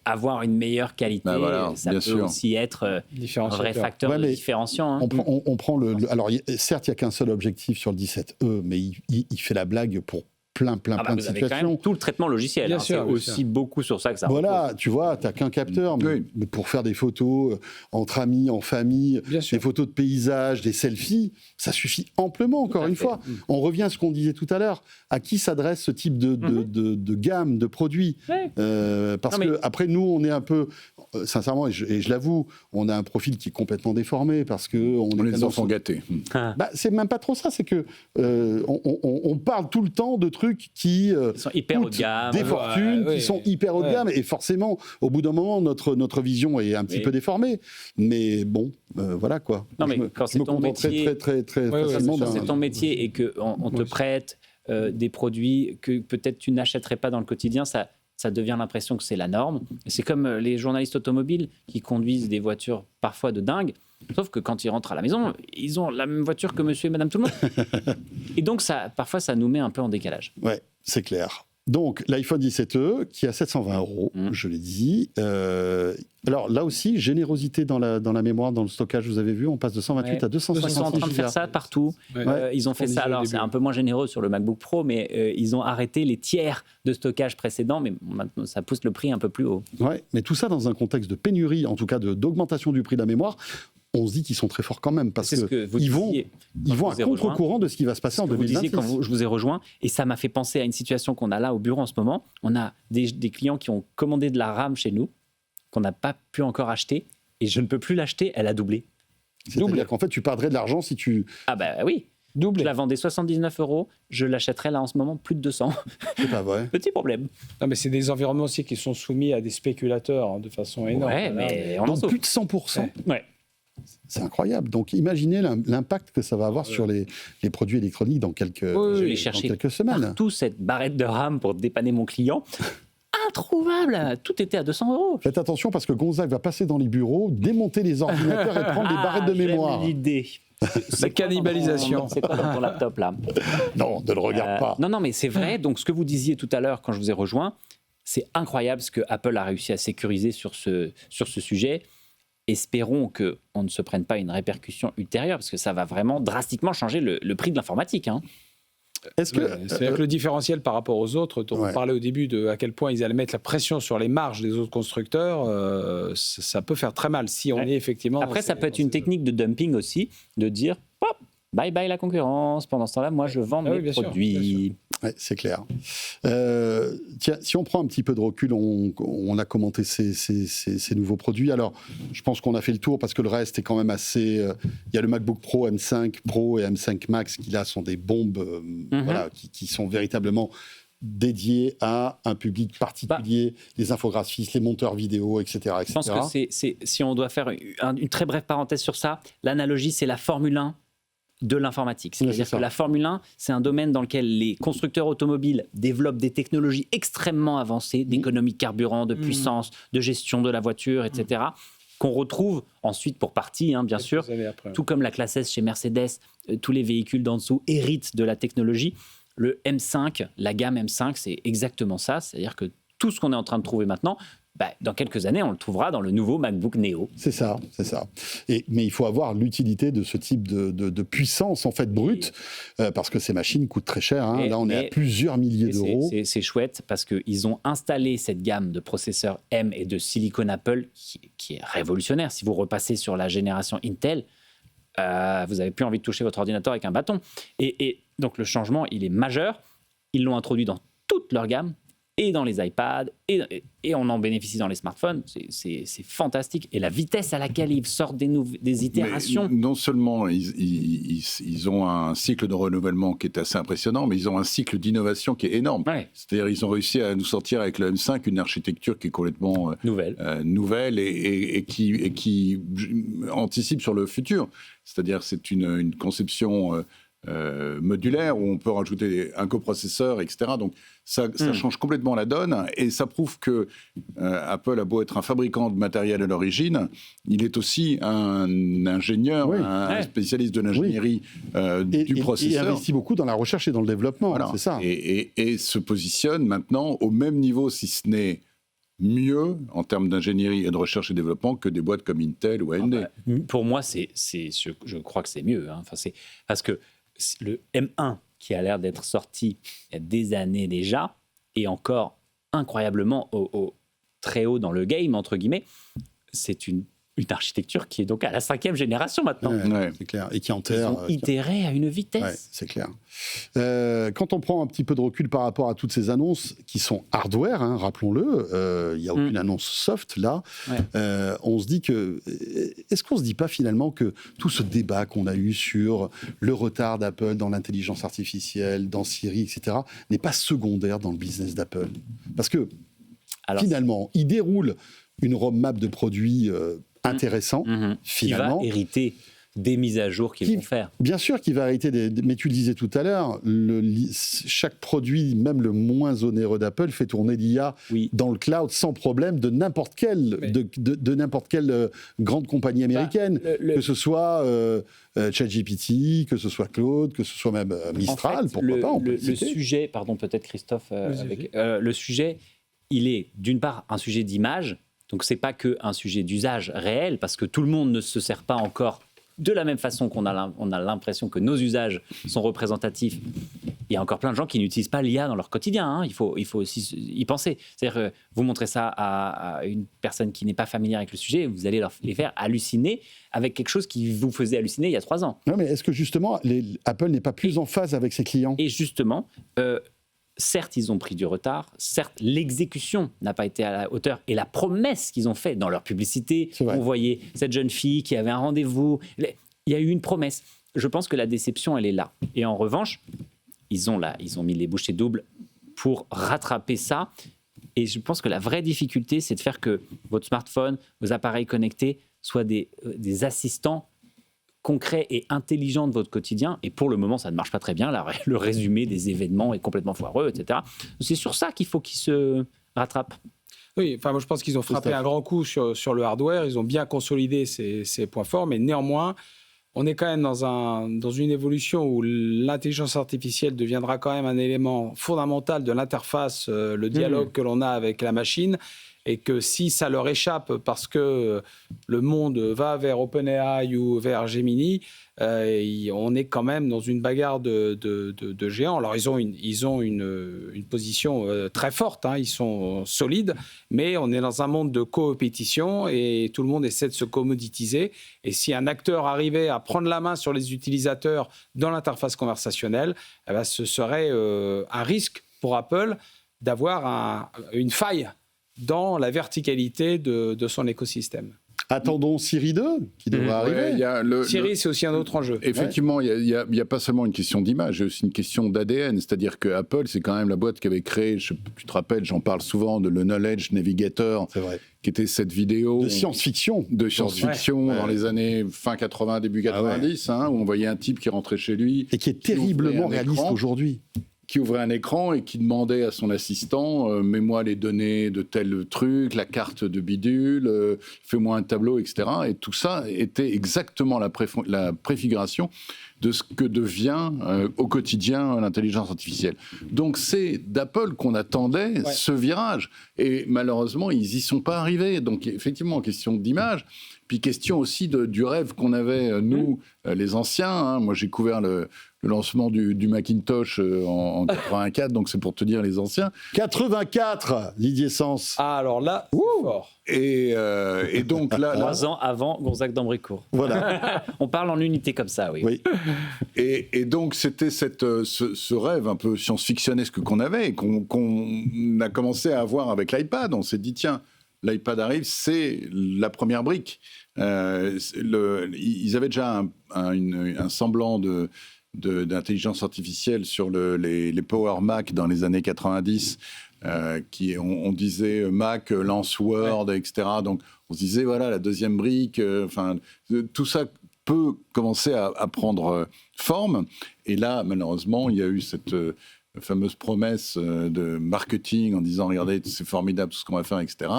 avoir une meilleure qualité, Bah voilà, ça bien peut sûr. aussi être un vrai facteur Ouais, de mais différenciant. Hein. On prend alors, certes, il n'y a qu'un seul objectif sur le 17E, mais il fait la blague pour plein Ah bah, de vous avez quand situations. même tout le traitement logiciel. Bien hein. sûr, C'est bien aussi sûr. beaucoup sur ça que ça Voilà, repose. tu vois, tu n'as qu'un capteur, Oui. mais pour faire des photos entre amis, en famille, Bien sûr. des photos de paysages, des selfies, ça suffit amplement, encore à une fait. fois. On revient à ce qu'on disait tout à l'heure. À qui s'adresse ce type de gamme, de produits Ouais. Parce Non, mais- que après, nous, on est un peu, sincèrement, et je l'avoue, on a un profil qui est complètement déformé parce que On est est des tellement enfants gâtés. Bah, c'est même pas trop ça, c'est que on parle tout le temps de trucs qui Ils sont hyper haut de coûtent gamme. des fortunes, ouais, qui sont hyper haut de ouais. gamme, et forcément, au bout d'un moment, notre vision est un petit Oui. peu déformée. Mais bon, voilà quoi. Non, mais Je me- quand je c'est me ton contenterai métier- très Ouais, ouais, facilement Quand d'un- c'est ton métier et qu'on te prête des produits que peut-être tu n'achèterais pas dans le quotidien, ça devient l'impression que c'est la norme. C'est comme les journalistes automobiles qui conduisent des voitures parfois de dingue, sauf que quand ils rentrent à la maison, ils ont la même voiture que monsieur et madame tout le monde. Et donc, parfois, ça nous met un peu en décalage. Ouais, c'est clair. Donc, l'iPhone 17e, qui est à 720 €, je l'ai dit. Alors, là aussi, générosité dans la mémoire, dans le stockage, vous avez vu, on passe de 128 Ouais. à Ils sont en 256 train de faire gigas. ça partout. Ouais. Ils ont fait On ça, disait au alors c'est début. un peu moins généreux sur le MacBook Pro, mais ils ont arrêté les tiers de stockage précédents, mais maintenant, ça pousse le prix un peu plus haut. Ouais, mais tout ça dans un contexte de pénurie, en tout cas d'augmentation du prix de la mémoire. On se dit qu'ils sont très forts quand même, parce C'est ce que vous qu'ils vont disiez à quand je vous ai rejoint. contre-courant de ce qui va se passer en Ce que vous disiez 2026. quand je vous ai rejoint, et ça m'a fait penser à une situation qu'on a là au bureau en ce moment. On a des clients qui ont commandé de la RAM chez nous, qu'on n'a pas pu encore acheter, et je ne peux plus l'acheter, elle a doublé. C'est-à-dire qu'en fait, tu perdrais de l'argent si tu... Ah bah oui, Doublé. je la vendais 79 €, je l'achèterais là en ce moment plus de 200. C'est pas vrai. Petit problème. Non, mais c'est des environnements aussi qui sont soumis à des spéculateurs de façon énorme. Ouais, mais on en Donc souffre. plus de 100%. Ouais. C'est incroyable. Donc imaginez l'impact que ça va avoir sur les produits électroniques dans quelques, Je l'ai dans cherché quelques semaines. partout, cette barrette de RAM pour dépanner mon client. Introuvable. Tout était à 200 €. Faites attention parce que Gonzague va passer dans les bureaux, démonter les ordinateurs et prendre les barrettes de j'aime mémoire. l'idée. La cannibalisation. C'est quoi dans ton laptop là Non, ne le regarde pas. Non, mais c'est vrai. Donc, ce que vous disiez tout à l'heure quand je vous ai rejoint, c'est incroyable ce que Apple a réussi à sécuriser sur ce sujet. Espérons qu'on ne se prenne pas une répercussion ultérieure, parce que ça va vraiment drastiquement changer le prix de l'informatique. Hein. Est-ce que C'est-à-dire que le différentiel par rapport aux autres, dont Ouais. on parlait au début de à quel point ils allaient mettre la pression sur les marges des autres constructeurs, ça peut faire très mal si on Ouais. est effectivement. Après, dans ça ces- peut être dans une ces- technique de dumping aussi, de dire hop, bye bye la concurrence. Pendant ce temps-là, moi, je vends Ah oui, mes bien sûr, produits. Ouais, c'est clair. Tiens, si on prend un petit peu de recul, on a commenté ces nouveaux produits. Alors, je pense qu'on a fait le tour parce que le reste est quand même assez. Il y a le MacBook Pro M5 Pro et M5 Max qui là sont des bombes, voilà, qui sont véritablement dédiés à un public particulier, les infographistes, les monteurs vidéo, etc. Je pense que si on doit faire une très brève parenthèse sur ça, l'analogie, c'est la Formule 1 de l'informatique. Oui, C'est-à-dire c'est ça. que la Formule 1, c'est un domaine dans lequel les constructeurs automobiles développent des technologies extrêmement avancées, d'économie de carburant, de puissance, de gestion de la voiture, etc., qu'on retrouve ensuite pour partie, hein, bien sûr, quelques années après. tout comme la classe S chez Mercedes, tous les véhicules d'en dessous héritent de la technologie. Le M5, la gamme M5, c'est exactement ça. C'est-à-dire que tout ce qu'on est en train de trouver maintenant, dans quelques années, on le trouvera dans le nouveau MacBook Neo. C'est ça, c'est ça. Mais il faut avoir l'utilité de ce type de puissance, en fait, brute, parce que ces machines coûtent très cher. Hein. Là, on est à plusieurs milliers d'euros. C'est chouette parce qu'ils ont installé cette gamme de processeurs M et de silicone Apple qui est révolutionnaire. Si vous repassez sur la génération Intel, vous n'avez plus envie de toucher votre ordinateur avec un bâton. Et donc, le changement, il est majeur. Ils l'ont introduit dans toute leur gamme, et dans les iPads, et on en bénéficie dans les smartphones. C'est fantastique. Et la vitesse à laquelle ils sortent des itérations. Mais non seulement ils ont un cycle de renouvellement qui est assez impressionnant, mais ils ont un cycle d'innovation qui est énorme. Ouais. C'est-à-dire ils ont réussi à nous sortir avec le M5 une architecture qui est complètement nouvelle et qui anticipe sur le futur. C'est-à-dire c'est une conception modulaire où on peut rajouter un coprocesseur, etc. Donc ça change complètement la donne et ça prouve que Apple a beau être un fabricant de matériel à l'origine, il est aussi un ingénieur, un spécialiste de l'ingénierie du processeur. Et investit beaucoup dans la recherche et dans le développement, voilà. C'est ça. Et se positionne maintenant au même niveau, si ce n'est mieux en termes d'ingénierie et de recherche et développement que des boîtes comme Intel ou AMD. Pour moi, je crois que c'est mieux. Hein. Enfin, parce que le M1, qui a l'air d'être sorti il y a des années déjà, et encore incroyablement très haut dans le game, entre guillemets, c'est une architecture qui est donc à la 5e génération maintenant. C'est clair. Et qui enterre. Ils ont itéré à une vitesse. Ouais, c'est clair. Quand on prend un petit peu de recul par rapport à toutes ces annonces qui sont hardware, hein, rappelons-le, il n'y a aucune annonce soft là, on se dit que... Est-ce qu'on ne se dit pas finalement que tout ce débat qu'on a eu sur le retard d'Apple dans l'intelligence artificielle, dans Siri, etc., n'est pas secondaire dans le business d'Apple? Parce que finalement, il déroule une roadmap de produits intéressants, finalement. Qui va hériter des mises à jour qu'ils vont faire. Bien sûr qu'il va hériter mais tu le disais tout à l'heure, chaque produit, même le moins onéreux d'Apple, fait tourner l'IA dans le cloud sans problème de n'importe quelle, de n'importe quelle grande compagnie américaine, que ce soit ChatGPT, que ce soit Claude, que ce soit même Mistral, en fait, pourquoi pas. Le sujet, pardon, peut-être Christophe, le sujet, il est d'une part un sujet d'image. Donc, ce n'est pas qu'un sujet d'usage réel, parce que tout le monde ne se sert pas encore de la même façon qu'on a l'impression que nos usages sont représentatifs. Il y a encore plein de gens qui n'utilisent pas l'IA dans leur quotidien. Hein. Il faut aussi y penser. C'est-à-dire, vous montrez ça à une personne qui n'est pas familière avec le sujet, vous allez les faire halluciner avec quelque chose qui vous faisait halluciner il y a 3 ans. Non, mais est-ce que justement, Apple n'est pas plus en phase avec ses clients? Et justement... certes, ils ont pris du retard. Certes, l'exécution n'a pas été à la hauteur. Et la promesse qu'ils ont faite dans leur publicité, on voyait cette jeune fille qui avait un rendez-vous. Il y a eu une promesse. Je pense que la déception, elle est là. Et en revanche, ils ont mis les bouchées doubles pour rattraper ça. Et je pense que la vraie difficulté, c'est de faire que votre smartphone, vos appareils connectés soient des assistants concret et intelligent de votre quotidien, et pour le moment ça ne marche pas très bien, le résumé des événements est complètement foireux, etc. C'est sur ça qu'il faut qu'ils se rattrapent. Oui, enfin moi je pense qu'ils ont frappé un grand coup sur le hardware, ils ont bien consolidé ces points forts, mais néanmoins on est quand même dans une évolution où l'intelligence artificielle deviendra quand même un élément fondamental de l'interface, le dialogue que l'on a avec la machine. Et que si ça leur échappe parce que le monde va vers OpenAI ou vers Gemini, on est quand même dans une bagarre de géants. Alors, ils ont une position très forte, hein, ils sont solides, mais on est dans un monde de coopétition et tout le monde essaie de se commoditiser. Et si un acteur arrivait à prendre la main sur les utilisateurs dans l'interface conversationnelle, eh ben, ce serait un risque pour Apple d'avoir une faille dans la verticalité de son écosystème. Attendons Siri 2, qui devrait arriver. Siri, c'est aussi un autre enjeu. Effectivement, il n'y a pas seulement une question d'image, il y a aussi une question d'ADN. C'est-à-dire que Apple, c'est quand même la boîte qui avait créé, tu te rappelles, j'en parle souvent, le Knowledge Navigator, qui était cette vidéo... De science-fiction. Dans les années fin 80, début 90, où on voyait un type qui rentrait chez lui. Et qui est terriblement réaliste aujourd'hui. qui ouvrait un écran et qui demandait à son assistant mets-moi les données de tel truc, la carte de bidule, fais-moi un tableau, etc. Et tout ça était exactement la préfiguration de ce que devient au quotidien l'intelligence artificielle. Donc c'est d'Apple qu'on attendait ce virage. Et malheureusement, ils n'y sont pas arrivés. Donc effectivement, question d'image, puis question aussi du rêve qu'on avait, nous, les anciens. Hein. Moi, j'ai couvert le lancement du Macintosh en 84, donc c'est pour te dire les anciens. 84, Didier Sens. Ah, alors là, fort. Et donc là... 3 ans avant Gonzague d'Ambricourt. Voilà. On parle en unité comme ça, oui. Et donc c'était ce rêve un peu science-fictionnesque qu'on avait, et qu'on a commencé à avoir avec l'iPad. On s'est dit, tiens, l'iPad arrive, c'est la brique. Ils avaient déjà un semblant d'intelligence artificielle sur les Power Mac dans les années 90, on disait Mac lance Word, etc. Donc on se disait, voilà, la deuxième brique, tout ça peut commencer à prendre forme. Et là, malheureusement, il y a eu cette fameuse promesse de marketing en disant, regardez, c'est formidable tout ce qu'on va faire, etc.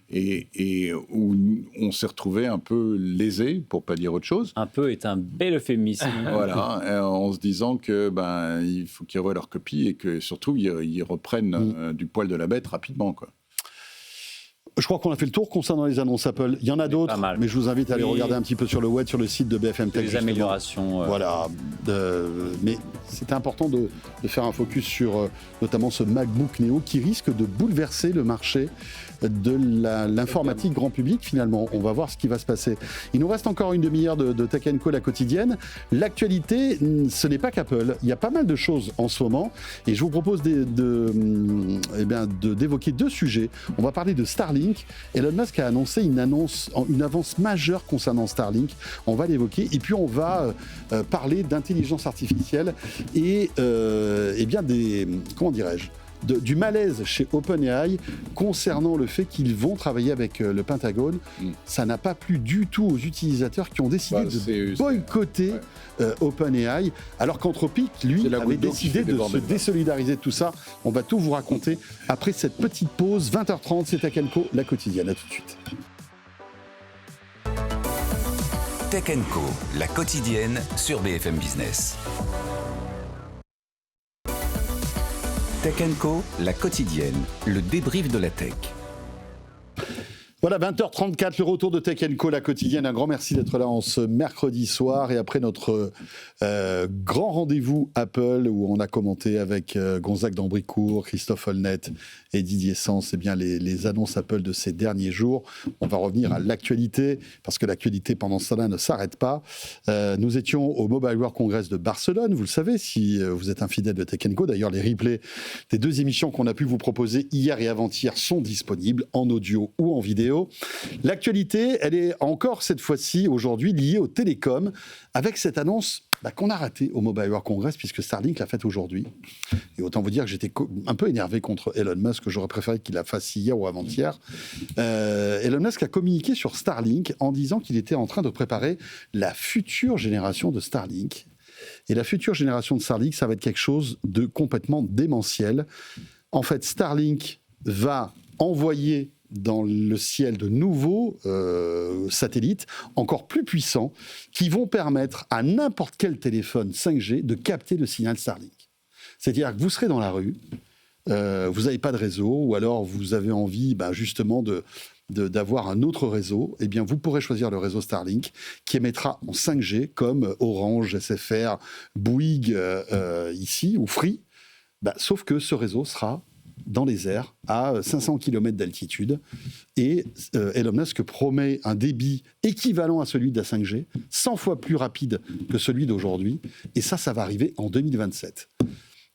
Et où on s'est retrouvé un peu lésé, pour pas dire autre chose. Un peu est un bel euphémisme. Voilà, en se disant que il faut qu'ils revoient leur copie et que surtout ils reprennent du poil de la bête rapidement, quoi. Je crois qu'on a fait le tour concernant les annonces Apple. Il y en a d'autres, mais je vous invite à aller regarder un petit peu sur le web, sur le site de BFM Tech. Des améliorations. Voilà. Mais c'était important de faire un focus sur notamment ce MacBook Neo qui risque de bouleverser le marché de l'informatique grand public, finalement. On va voir ce qui va se passer. Il nous reste encore une demi-heure de Tech & Co, la quotidienne. L'actualité, ce n'est pas qu'Apple. Il y a pas mal de choses en ce moment. Et je vous propose d'évoquer 2 sujets. On va parler de Starlink. Elon Musk a annoncé une avance majeure concernant Starlink. On va l'évoquer. Et puis, on va parler d'intelligence artificielle et comment dirais-je, du malaise chez OpenAI concernant le fait qu'ils vont travailler avec le Pentagone. Ça n'a pas plu du tout aux utilisateurs qui ont décidé de boycotter OpenAI, alors qu'Anthropic, lui, avait décidé de se désolidariser de tout ça. On va tout vous raconter après cette petite pause. 20h30, c'est Tech & Co, la quotidienne. À tout de suite. Tech & Co, la quotidienne sur BFM Business. Tech & Co, la quotidienne, le débrief de la tech. Voilà, 20h34, le retour de Tech & Co, la quotidienne. Un grand merci d'être là en ce mercredi soir. Et après notre grand rendez-vous Apple, où on a commenté avec Gonzague d'Ambricourt, Christophe Holnet et Didier Sens, les annonces Apple de ces derniers jours. On va revenir à l'actualité, parce que l'actualité pendant ce temps-là ne s'arrête pas. Nous étions au Mobile World Congress de Barcelone, vous le savez, si vous êtes un fidèle de Tech & Co. D'ailleurs, les replays des 2 émissions qu'on a pu vous proposer hier et avant-hier sont disponibles en audio ou en vidéo. L'actualité, elle est encore cette fois-ci, aujourd'hui, liée aux télécoms, avec cette annonce qu'on a ratée au Mobile World Congress, puisque Starlink l'a faite aujourd'hui. Et autant vous dire que j'étais un peu énervé contre Elon Musk, que j'aurais préféré qu'il la fasse hier ou avant-hier. Elon Musk a communiqué sur Starlink en disant qu'il était en train de préparer la future génération de Starlink. Et la future génération de Starlink, ça va être quelque chose de complètement démentiel. En fait, Starlink va envoyer dans le ciel de nouveaux satellites encore plus puissants qui vont permettre à n'importe quel téléphone 5G de capter le signal Starlink. C'est-à-dire que vous serez dans la rue, vous n'avez pas de réseau, ou alors vous avez envie justement d'avoir un autre réseau, eh bien vous pourrez choisir le réseau Starlink qui émettra en 5G comme Orange, SFR, Bouygues ici, ou Free, sauf que ce réseau sera dans les airs, à 500 km d'altitude. Et Elon Musk promet un débit équivalent à celui de la 5G, 100 fois plus rapide que celui d'aujourd'hui. Et ça va arriver en 2027.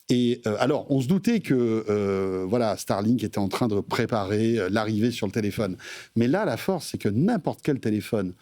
Et alors, on se doutait que Starlink était en train de préparer l'arrivée sur le téléphone. Mais là, la force, c'est que n'importe quel téléphone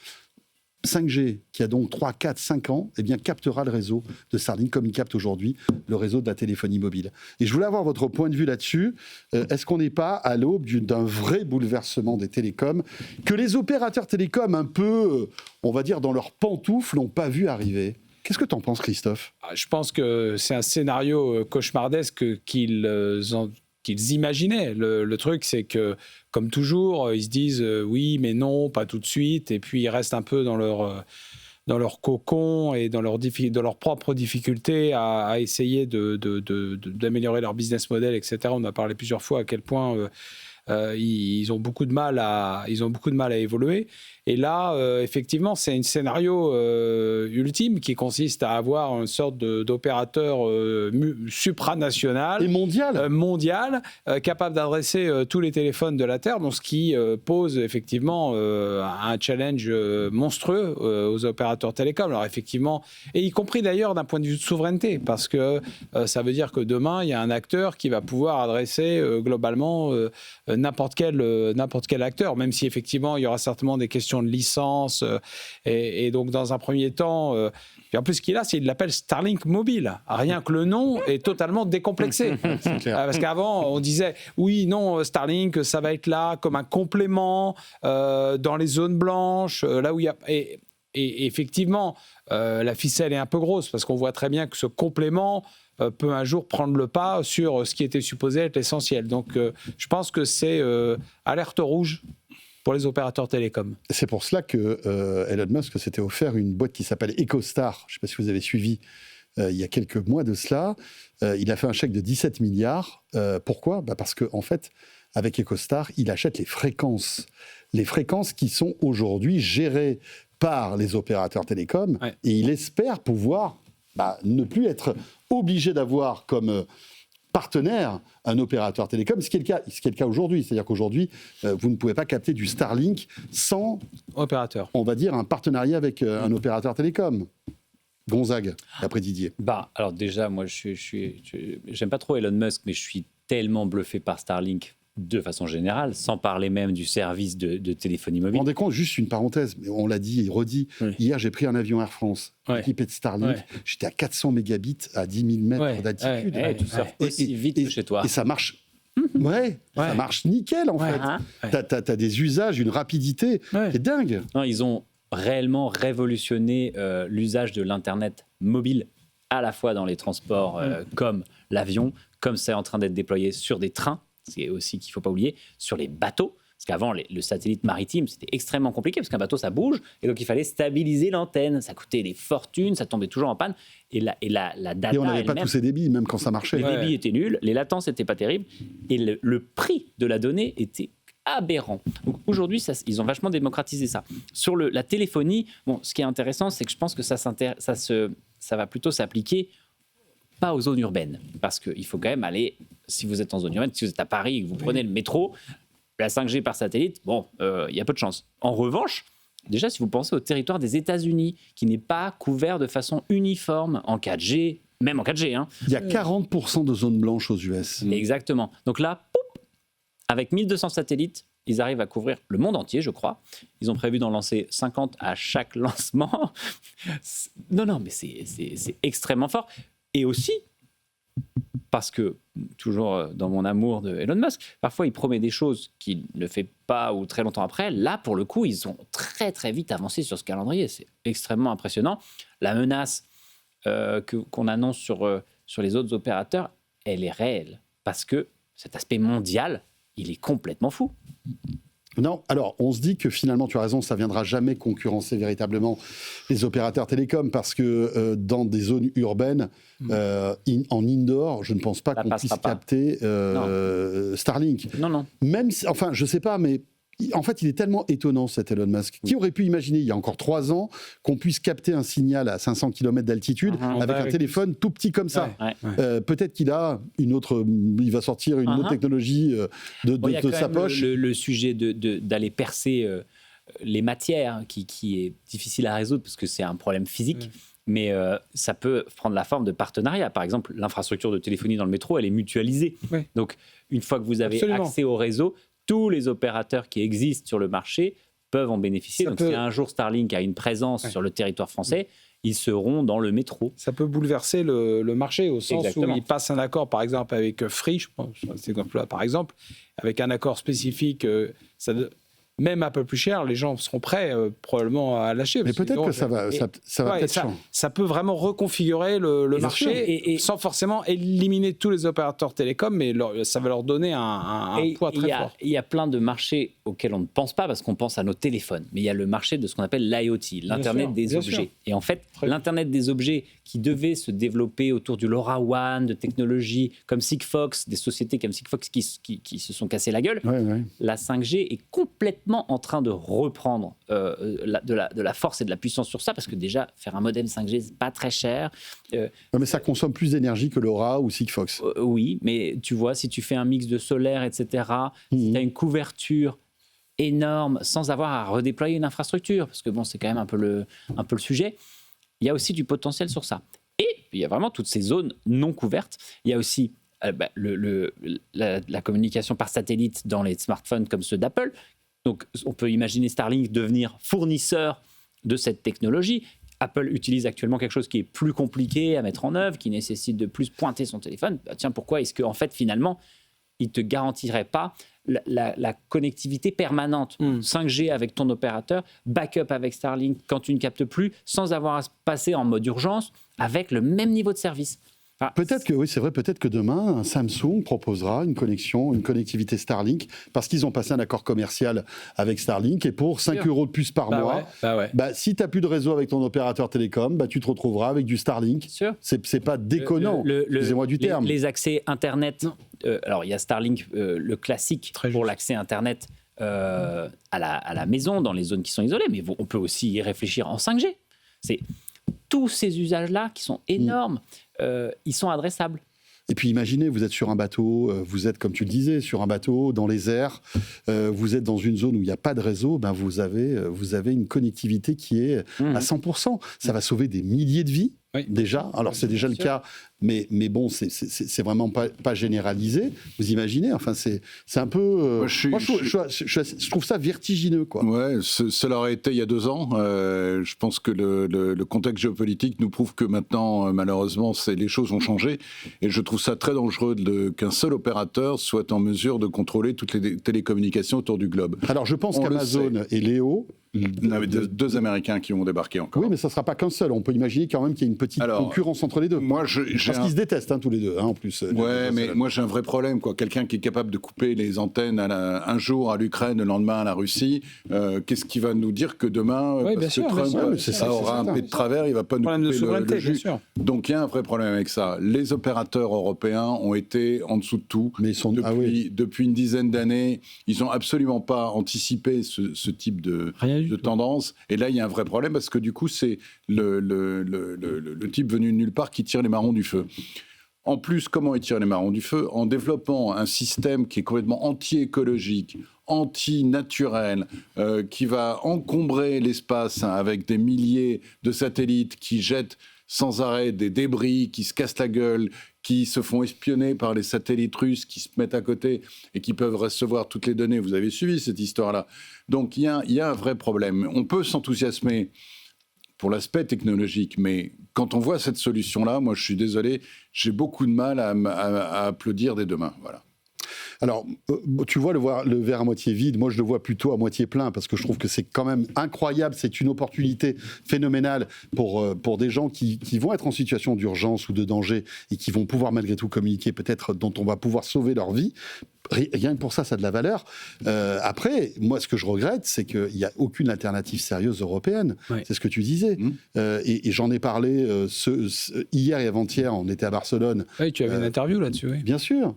5G, qui a donc 3, 4, 5 ans, captera le réseau de Starlink comme il capte aujourd'hui le réseau de la téléphonie mobile. Et je voulais avoir votre point de vue là-dessus. Est-ce qu'on n'est pas à l'aube d'un vrai bouleversement des télécoms que les opérateurs télécoms, un peu, on va dire, dans leurs pantoufles, n'ont pas vu arriver ? Qu'est-ce que tu en penses, Christophe ? Je pense que c'est un scénario cauchemardesque qu'ils imaginaient. Le truc, c'est que, comme toujours, ils se disent oui, mais non, pas tout de suite. Et puis, ils restent un peu dans leur cocon et dans leurs propres difficultés à essayer d'améliorer leur business model, etc. On a parlé plusieurs fois à quel point ils ont beaucoup de mal à évoluer. Et là, effectivement, c'est un scénario ultime qui consiste à avoir une sorte d'opérateur supranational Et mondial. capable d'adresser tous les téléphones de la Terre, donc ce qui pose effectivement un challenge monstrueux aux opérateurs télécoms. Alors effectivement, et y compris d'ailleurs d'un point de vue de souveraineté, parce que ça veut dire que demain, il y a un acteur qui va pouvoir adresser globalement n'importe quel acteur, même si effectivement, il y aura certainement des questions de licence. Et donc, dans un premier temps, puis en plus, ce qu'il a, c'est qu'il l'appelle Starlink Mobile. Rien que le nom est totalement décomplexé. C'est clair. Parce qu'avant, on disait, oui, non, Starlink, ça va être là comme un complément dans les zones blanches, là où il y a... Et effectivement, la ficelle est un peu grosse, parce qu'on voit très bien que ce complément peut un jour prendre le pas sur ce qui était supposé être l'essentiel. Donc, je pense que c'est alerte rouge pour les opérateurs télécoms. C'est pour cela que Elon Musk s'était offert une boîte qui s'appelle EchoStar. Je ne sais pas si vous avez suivi il y a quelques mois de cela. Il a fait un chèque de 17 milliards. Pourquoi ? Parce qu'en fait, avec EchoStar, il achète les fréquences. Les fréquences qui sont aujourd'hui gérées par les opérateurs télécoms. Ouais. Et il espère pouvoir ne plus être obligé d'avoir comme partenaire un opérateur télécom, ce qui est le cas aujourd'hui. C'est-à-dire qu'aujourd'hui, vous ne pouvez pas capter du Starlink sans, opérateur, on va dire, un partenariat avec un opérateur télécom. Gonzague, après Didier. Alors déjà, moi, j'aime pas trop Elon Musk, mais je suis tellement bluffé par Starlink de façon générale, sans parler même du service de téléphonie mobile. Vous vous rendez compte, juste une parenthèse, mais on l'a dit et redit, hier j'ai pris un avion Air France, équipé de Starlink, j'étais à 400 mégabits à 10 000 mètres d'altitude. Tout ça aussi vite que chez toi. Et ça marche, ça marche nickel en fait. T'as des usages, une rapidité, c'est dingue. Non, ils ont réellement révolutionné l'usage de l'Internet mobile, à la fois dans les transports comme l'avion, comme c'est en train d'être déployé sur des trains, c'est aussi qu'il ne faut pas oublier, sur les bateaux. Parce qu'avant, le satellite maritime, c'était extrêmement compliqué, parce qu'un bateau, ça bouge, et donc il fallait stabiliser l'antenne. Ça coûtait des fortunes, ça tombait toujours en panne. Et la data. Et on n'avait pas tous ces débits, même quand ça marchait. Les débits étaient nuls, les latences n'étaient pas terribles, et le prix de la donnée était aberrant. Donc aujourd'hui, ils ont vachement démocratisé ça. Sur la téléphonie, ce qui est intéressant, c'est que je pense que ça va plutôt s'appliquer pas aux zones urbaines, parce qu'il faut quand même aller, si vous êtes en zone urbaine, si vous êtes à Paris et que vous prenez le métro, la 5G par satellite, il y a peu de chance. En revanche, déjà, si vous pensez au territoire des États-Unis, qui n'est pas couvert de façon uniforme en 4G, même en 4G. Il y a 40% de zones blanches aux US. Exactement. Donc là, avec 1200 satellites, ils arrivent à couvrir le monde entier, je crois. Ils ont prévu d'en lancer 50 à chaque lancement. Non, mais c'est extrêmement fort. Et aussi, parce que, toujours dans mon amour de Elon Musk, parfois il promet des choses qu'il ne fait pas ou très longtemps après. Là, pour le coup, ils ont très très vite avancé sur ce calendrier. C'est extrêmement impressionnant. La menace qu'on annonce sur les autres opérateurs, elle est réelle. Parce que cet aspect mondial, il est complètement fou. Non, alors on se dit que finalement, tu as raison, ça ne viendra jamais concurrencer véritablement les opérateurs télécoms, parce que dans des zones urbaines, en indoor, je ne pense pas qu'on puisse capter Starlink. Non. Même si, enfin, je ne sais pas, mais en fait, il est tellement étonnant, cet Elon Musk. Qui aurait pu imaginer, il y a encore 3 ans, qu'on puisse capter un signal à 500 km d'altitude avec un téléphone tout petit comme ça. Peut-être qu'il a il va sortir une autre technologie de sa poche. Le sujet d'aller percer les matières, qui est difficile à résoudre parce que c'est un problème physique. Mais ça peut prendre la forme de partenariat. Par exemple, l'infrastructure de téléphonie dans le métro, elle est mutualisée. Donc, une fois que vous avez accès au réseau, tous les opérateurs qui existent sur le marché peuvent en bénéficier. Donc, si un jour Starlink a une présence sur le territoire français, ils seront dans le métro. Ça peut bouleverser le marché, au sens où il passe un accord, par exemple, avec Free, je pense, cet exemple-là, par exemple, avec un accord spécifique. même un peu plus cher, les gens seront prêts probablement à lâcher. Mais peut-être que ça va peut-être changer. Ça peut vraiment reconfigurer le Bien marché sans forcément éliminer tous les opérateurs télécoms, mais ça va leur donner un poids très fort. Il y a plein de marchés auxquels on ne pense pas parce qu'on pense à nos téléphones. Mais il y a le marché de ce qu'on appelle l'IoT, l'Internet des objets. Et en fait, l'Internet des objets qui devait se développer autour du LoRaWAN, de technologies comme Sigfox, des sociétés comme Sigfox qui se sont cassées la gueule, la 5G est complètement en train de reprendre de la force et de la puissance sur ça, parce que déjà, faire un modem 5G, c'est pas très cher. Mais ça consomme plus d'énergie que LoRa ou Sigfox. Oui, mais tu vois, si tu fais un mix de solaire, etc., si tu as une couverture énorme sans avoir à redéployer une infrastructure, parce que bon, c'est quand même un peu le sujet, il y a aussi du potentiel sur ça. Et il y a vraiment toutes ces zones non couvertes. Il y a aussi la communication par satellite dans les smartphones comme ceux d'Apple. Donc, on peut imaginer Starlink devenir fournisseur de cette technologie. Apple utilise actuellement quelque chose qui est plus compliqué à mettre en œuvre, qui nécessite de plus pointer son téléphone. Tiens, pourquoi est-ce qu'en fait, finalement, il ne te garantirait pas la connectivité permanente, 5G avec ton opérateur, backup avec Starlink quand tu ne captes plus, sans avoir à se passer en mode urgence, avec le même niveau de service. Peut-être que, oui, c'est vrai, peut-être que demain, un Samsung proposera une connectivité Starlink, parce qu'ils ont passé un accord commercial avec Starlink, et pour 5 € de plus par mois, si tu n'as plus de réseau avec ton opérateur télécom, tu te retrouveras avec du Starlink. C'est pas déconnant, excusez-moi du terme. Les accès Internet, alors il y a Starlink, le classique pour l'accès Internet à la maison, dans les zones qui sont isolées, mais on peut aussi y réfléchir en 5G. C'est tous ces usages-là qui sont énormes. Ils sont adressables. Et puis imaginez, vous êtes sur un bateau, vous êtes, comme tu le disais, sur un bateau, dans les airs, vous êtes dans une zone où il n'y a pas de réseau, vous avez une connectivité qui est à 100%. Ça va sauver des milliers de vies, déjà. Alors c'est déjà le cas, mais bon, c'est vraiment pas généralisé. Vous imaginez, enfin, c'est un peu... je trouve ça vertigineux, quoi. Ouais, cela aurait été il y a 2 ans. Je pense que le contexte géopolitique nous prouve que maintenant, malheureusement, les choses ont changé. Et je trouve ça très dangereux qu'un seul opérateur soit en mesure de contrôler toutes les télécommunications autour du globe. Alors je pense qu'Amazon et Léo... Il y avait 2 Américains qui vont débarquer encore. Oui, mais ça ne sera pas qu'un seul. On peut imaginer quand même qu'il y a une petite concurrence entre les deux. Parce qu'ils se détestent, tous les deux, en plus. Ouais, mais moi j'ai un vrai problème, quoi. Quelqu'un qui est capable de couper les antennes un jour à l'Ukraine, le lendemain à la Russie, qu'est-ce qui va nous dire que demain, parce que Trump aura un pied de travers, il ne va pas nous couper le jus. Donc il y a un vrai problème avec ça. Les opérateurs européens ont été en dessous de tout. Mais ils sont depuis une dizaine d'années. Ils n'ont absolument pas anticipé ce type de tendance. Et là, il y a un vrai problème parce que du coup, c'est le type venu de nulle part qui tire les marrons du feu. En plus, comment il tire les marrons du feu ? En développant un système qui est complètement anti-écologique, anti-naturel, qui va encombrer l'espace avec des milliers de satellites qui jettent sans arrêt des débris, qui se cassent la gueule, qui se font espionner par les satellites russes qui se mettent à côté et qui peuvent recevoir toutes les données. Vous avez suivi cette histoire-là. Donc il y a un vrai problème. On peut s'enthousiasmer pour l'aspect technologique, mais quand on voit cette solution-là, moi je suis désolé, j'ai beaucoup de mal à applaudir des deux mains. Voilà. Alors, tu vois le verre à moitié vide, moi je le vois plutôt à moitié plein, parce que je trouve que c'est quand même incroyable, c'est une opportunité phénoménale pour des gens qui vont être en situation d'urgence ou de danger et qui vont pouvoir malgré tout communiquer, peut-être dont on va pouvoir sauver leur vie. Rien que pour ça, ça a de la valeur. Après, moi, ce que je regrette, c'est qu'il n'y a aucune alternative sérieuse européenne. Ouais. C'est ce que tu disais. Et j'en ai parlé hier et avant-hier, on était à Barcelone. Oui, tu avais une interview là-dessus. Oui. Bien sûr.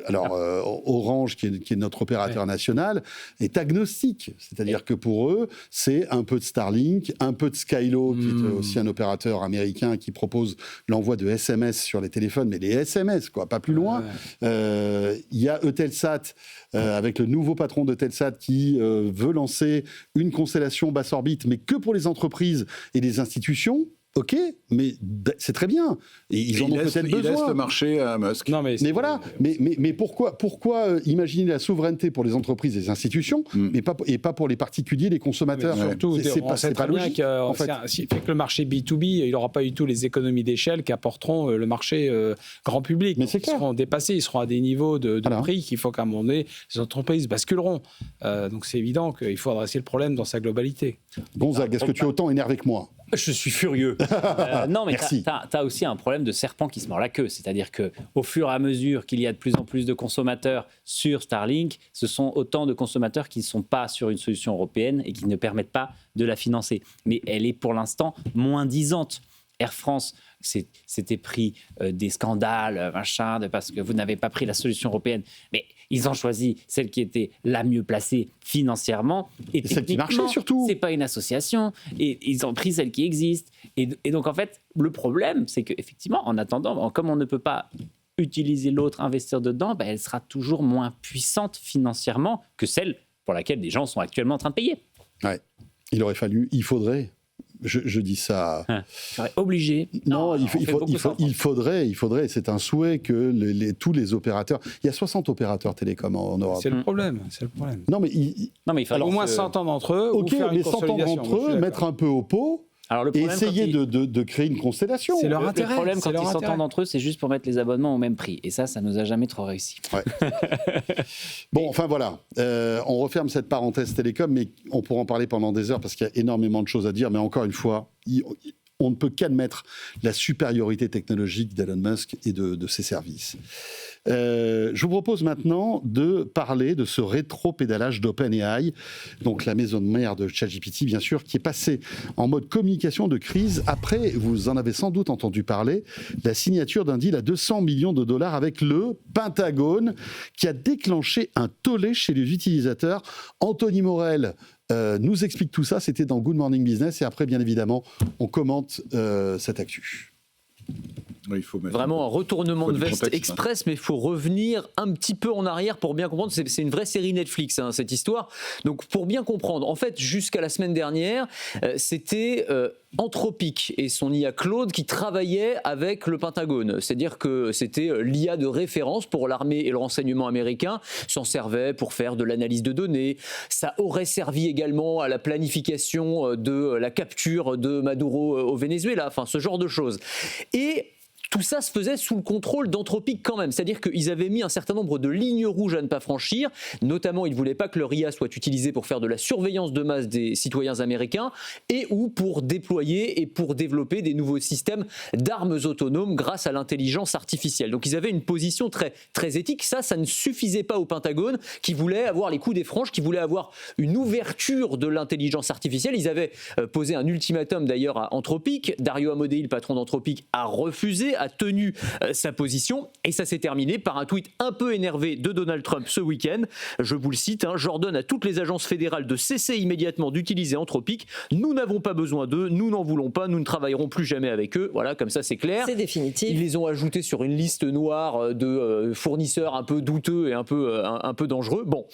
Orange, qui est notre opérateur national, est agnostique. C'est-à-dire que pour eux, c'est un peu de Starlink, un peu de Skylo, qui est aussi un opérateur américain qui propose l'envoi de SMS sur les téléphones, mais les SMS, quoi, pas plus loin. Il y a Eutelsat, avec le nouveau patron d'Eutelsat qui veut lancer une constellation basse orbite, mais que pour les entreprises et les institutions. Ok, mais c'est très bien. Et ils en ont peut-être Il laisse besoin. le marché à Musk. Non, Mais voilà, mais pourquoi imaginer la souveraineté pour les entreprises et les institutions, mais pas pour les particuliers, les consommateurs. Surtout, on sait très bien logique. que, En fait. fait que le marché B2B, il n'aura pas du tout les économies d'échelle qu'apporteront le marché grand public. Mais c'est Ils clair. seront dépassés, ils seront à des niveaux de Voilà. prix qu'il faut qu'à un moment donné, les entreprises basculeront. Donc c'est évident qu'il faut adresser le problème dans sa globalité. Gonzague, est-ce que tu es autant énervé que moi? Je suis furieux. Non, mais Merci. tu as aussi un problème de serpent qui se mord la queue. C'est-à-dire qu'au fur et à mesure qu'il y a de plus en plus de consommateurs sur Starlink, ce sont autant de consommateurs qui ne sont pas sur une solution européenne et qui ne permettent pas de la financer. Mais elle est pour l'instant moins disante. Air France s'était pris des scandales, parce que vous n'avez pas pris la solution européenne. Mais ils ont choisi celle qui était la mieux placée financièrement. Et celle qui marchait, techniquement, surtout. c'est pas une association. Et ils ont pris celle qui existe. Et donc, en fait, le problème, c'est qu'effectivement, en attendant, comme on ne peut pas utiliser l'autre, investir dedans, elle sera toujours moins puissante financièrement que celle pour laquelle des gens sont actuellement en train de payer. Ouais. Il faudrait. Je dis ça. Serait obligé. Non, il faudrait, c'est un souhait que tous les opérateurs. Il y a 60 opérateurs télécoms en Europe. C'est le problème. Non, mais il faut Au moins 100 ans d'entre eux. ok, ou faire une mais 100 ans consolidation. d'entre Moi, je suis eux, d'accord. mettre un peu au pot Alors, le et problème, essayer quand de créer une constellation. C'est leur le intérêt. problème, c'est quand leur ils intérêt. s'entendent entre eux, c'est juste pour mettre les abonnements au même prix. Et ça nous a jamais trop réussi. Ouais. Bon, enfin voilà, on referme cette parenthèse télécom, mais on pourra en parler pendant des heures parce qu'il y a énormément de choses à dire. Mais encore une fois, on ne peut qu'admettre la supériorité technologique d'Elon Musk et de ses services. Je vous propose maintenant de parler de ce rétro-pédalage d'OpenAI, donc la maison de mère de ChatGPT, bien sûr, qui est passée en mode communication de crise après, vous en avez sans doute entendu parler, la signature d'un deal à $200 millions avec le Pentagone, qui a déclenché un tollé chez les utilisateurs. Anthony Morel nous explique tout ça, c'était dans Good Morning Business, et après, bien évidemment, on commente cette actu. Oui, il faut mettre Vraiment un retournement faut de du veste contexte, express, mais il faut revenir un petit peu en arrière pour bien comprendre. C'est une vraie série Netflix, hein, cette histoire. Donc, pour bien comprendre, en fait, jusqu'à la semaine dernière, c'était Anthropic et son IA Claude qui travaillaient avec le Pentagone. C'est-à-dire que c'était l'IA de référence pour l'armée et le renseignement américain, s'en servait pour faire de l'analyse de données. Ça aurait servi également à la planification de la capture de Maduro au Venezuela, enfin ce genre de choses. Et tout ça se faisait sous le contrôle d'Anthropic quand même, c'est-à-dire qu'ils avaient mis un certain nombre de lignes rouges à ne pas franchir, notamment ils ne voulaient pas que leur IA soit utilisée pour faire de la surveillance de masse des citoyens américains et ou pour déployer et pour développer des nouveaux systèmes d'armes autonomes grâce à l'intelligence artificielle. Donc ils avaient une position très, très éthique, ça ne suffisait pas au Pentagone qui voulait avoir les coups des franches, qui voulait avoir une ouverture de l'intelligence artificielle. Ils avaient posé un ultimatum d'ailleurs à Anthropic, Dario Amodei, le patron d'Anthropic, a refusé, a tenu sa position et ça s'est terminé par un tweet un peu énervé de Donald Trump ce week-end. Je vous le cite, j'ordonne à toutes les agences fédérales de cesser immédiatement d'utiliser Anthropic. Nous n'avons pas besoin d'eux, nous n'en voulons pas, nous ne travaillerons plus jamais avec eux. Voilà, comme ça c'est clair. C'est définitif. Ils les ont ajoutés sur une liste noire de fournisseurs un peu douteux et un peu dangereux. Bon,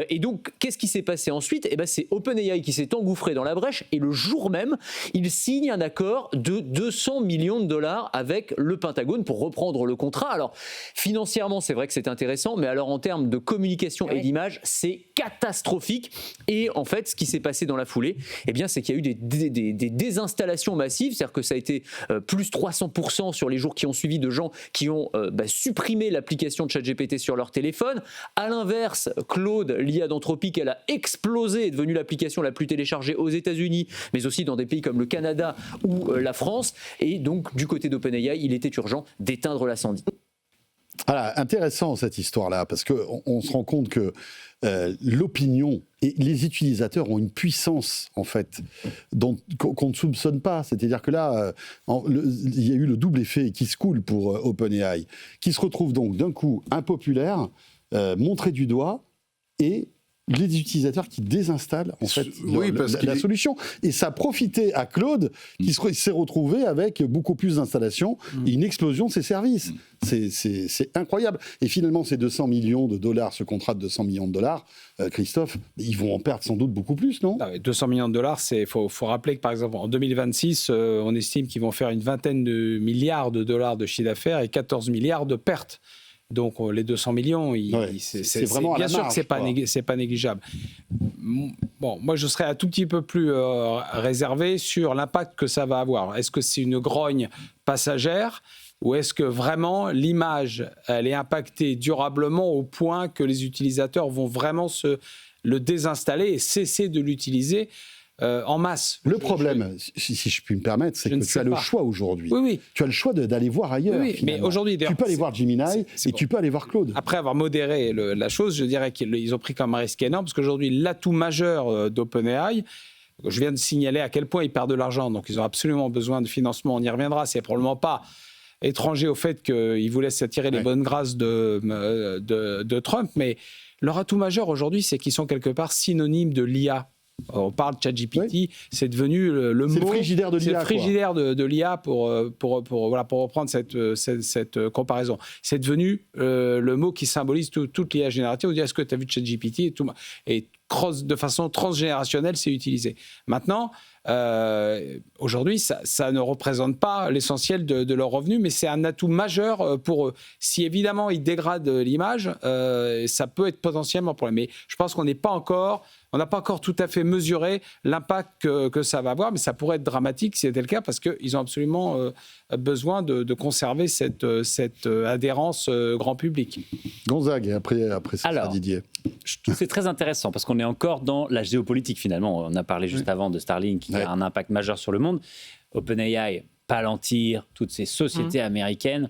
et donc qu'est-ce qui s'est passé ensuite ? Eh ben, c'est OpenAI qui s'est engouffré dans la brèche et le jour même, il signe un accord de $200 millions avec le Pentagone pour reprendre le contrat. Alors, financièrement, c'est vrai que c'est intéressant, mais alors en termes de communication et d'image, c'est catastrophique. Et en fait, ce qui s'est passé dans la foulée, eh bien, c'est qu'il y a eu des désinstallations massives, c'est-à-dire que ça a été plus 300% sur les jours qui ont suivi de gens qui ont supprimé l'application de ChatGPT sur leur téléphone. À l'inverse, Claude, l'IA d'Anthropic, elle a explosé, est devenue l'application la plus téléchargée aux États-Unis, mais aussi dans des pays comme le Canada ou la France. Et donc, du côté d'OpenAI, il était urgent d'éteindre l'incendie. Voilà, intéressant cette histoire-là, parce qu'on se rend compte que l'opinion et les utilisateurs ont une puissance, en fait, qu'on ne soupçonne pas. C'est-à-dire que là, il y a eu le double effet qui se coule pour OpenAI, qui se retrouve donc d'un coup impopulaire, montré du doigt et les utilisateurs qui désinstallent en fait la solution. Et ça a profité à Claude qui s'est retrouvé avec beaucoup plus d'installations et une explosion de ses services. C'est incroyable. Et finalement, ces 200 millions de dollars, ce contrat de 200 millions de dollars, Christophe, ils vont en perdre sans doute beaucoup plus, non ? 200 millions de dollars, il faut rappeler que par exemple en 2026, on estime qu'ils vont faire une vingtaine de milliards de dollars de chiffre d'affaires et 14 milliards de pertes. Donc les 200 millions, c'est vraiment bien à la sûr marge, que c'est pas négligeable. Bon, moi je serais un tout petit peu plus réservé sur l'impact que ça va avoir. Est-ce que c'est une grogne passagère ou est-ce que vraiment l'image elle est impactée durablement au point que les utilisateurs vont vraiment le désinstaller et cesser de l'utiliser en masse? Le problème, si je puis me permettre, c'est que tu as le choix aujourd'hui. Oui. Tu as le choix d'aller voir ailleurs. Oui, mais aujourd'hui, tu peux aller voir Gemini et tu peux aller voir Claude. Après avoir modéré la chose, je dirais qu'ils ont pris comme un risque énorme parce qu'aujourd'hui, l'atout majeur d'OpenAI, je viens de signaler à quel point ils perdent de l'argent, donc ils ont absolument besoin de financement. On y reviendra. C'est probablement pas étranger au fait qu'ils voulaient s'attirer les bonnes grâces de Trump, mais leur atout majeur aujourd'hui, c'est qu'ils sont quelque part synonymes de l'IA. On parle de ChatGPT, c'est devenu le mot. C'est le frigidaire de l'IA. C'est le frigidaire de l'IA pour reprendre cette comparaison. C'est devenu le mot qui symbolise toute l'IA générative. On dit est-ce que tu as vu ChatGPT et de façon transgénérationnelle, c'est utilisé. Maintenant, aujourd'hui, ça ne représente pas l'essentiel de leurs revenus, mais c'est un atout majeur pour eux. Si évidemment ils dégradent l'image, ça peut être potentiellement un problème. Mais je pense qu'on n'a pas encore tout à fait mesuré l'impact que ça va avoir, mais ça pourrait être dramatique si c'était le cas, parce qu'ils ont absolument besoin de conserver cette adhérence grand public. Gonzague, et après ça sera Didier. C'est très intéressant, parce qu'on est encore dans la géopolitique finalement. On a parlé juste avant de Starlink, qui a un impact majeur sur le monde. OpenAI, Palantir, toutes ces sociétés américaines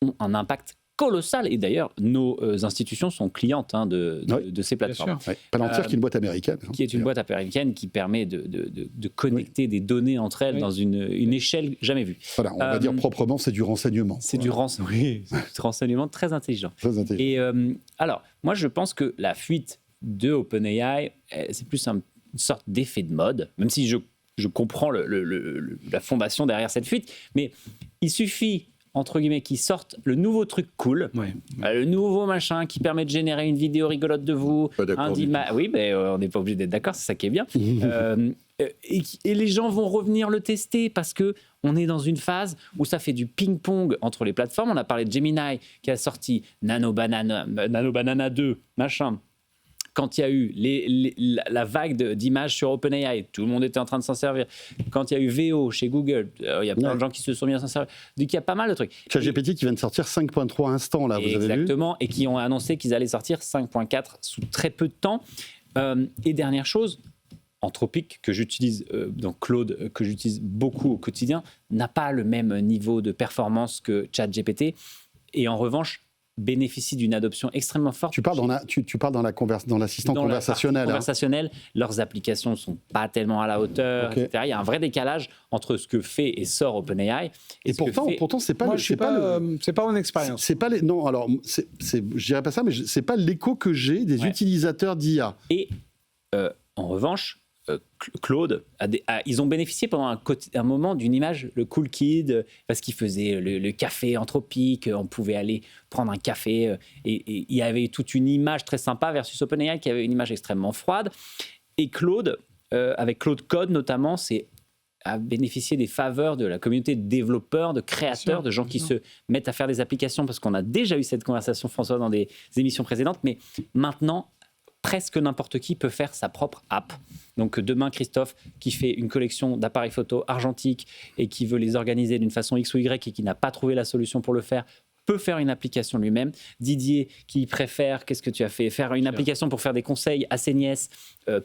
ont un impact colossal. Et d'ailleurs, nos institutions sont clientes de ces plateformes. Palantir, qui est une boîte américaine. Qui est une boîte américaine qui permet de connecter des données entre elles dans une échelle jamais vue. Voilà, on va dire proprement, c'est du renseignement. C'est du renseignement très intelligent. Très intelligent. Et alors, moi, je pense que la fuite de OpenAI, c'est plus une sorte d'effet de mode, même si je comprends la fondation derrière cette fuite, mais il suffit entre guillemets, qui sortent le nouveau truc cool, le nouveau machin qui permet de générer une vidéo rigolote de vous. Oui, mais on n'est pas obligé d'être d'accord, c'est ça qui est bien. Et les gens vont revenir le tester parce que on est dans une phase où ça fait du ping-pong entre les plateformes. On a parlé de Gemini qui a sorti Nano Banana 2, machin. Quand il y a eu la vague d'images sur OpenAI, tout le monde était en train de s'en servir. Quand il y a eu VO chez Google, il y a plein de gens qui se sont mis à s'en servir. Donc il y a pas mal de trucs. ChatGPT qui vient de sortir 5.3 instant, là, vous avez vu ? Exactement, et qui ont annoncé qu'ils allaient sortir 5.4 sous très peu de temps. Et dernière chose, Anthropic, que j'utilise, donc Claude, que j'utilise beaucoup au quotidien, n'a pas le même niveau de performance que ChatGPT. Et en revanche, bénéficient d'une adoption extrêmement forte. Tu parles dans l'assistant conversationnel. Conversationnel, leurs applications ne sont pas tellement à la hauteur, etc. Il y a un vrai décalage entre ce que fait et sort OpenAI. Et pourtant, c'est pas c'est pas mon expérience. C'est pas non, alors je dirais pas ça, mais c'est pas l'écho que j'ai des utilisateurs d'IA. Et en revanche, Claude, ils ont bénéficié pendant un moment d'une image, le cool kid, parce qu'il faisait le café Anthropique, on pouvait aller prendre un café, et il y avait toute une image très sympa versus OpenAI qui avait une image extrêmement froide. Et Claude, avec Claude Code notamment, a bénéficié des faveurs de la communauté de développeurs, de créateurs, de gens qui se mettent à faire des applications, parce qu'on a déjà eu cette conversation, François, dans des émissions précédentes, mais maintenant, presque n'importe qui peut faire sa propre app. Donc demain, Christophe, qui fait une collection d'appareils photo argentiques et qui veut les organiser d'une façon X ou Y et qui n'a pas trouvé la solution pour le faire, peut faire une application lui-même. Didier, qui préfère, qu'est-ce que tu as fait ? Faire une application pour faire des conseils à ses nièces,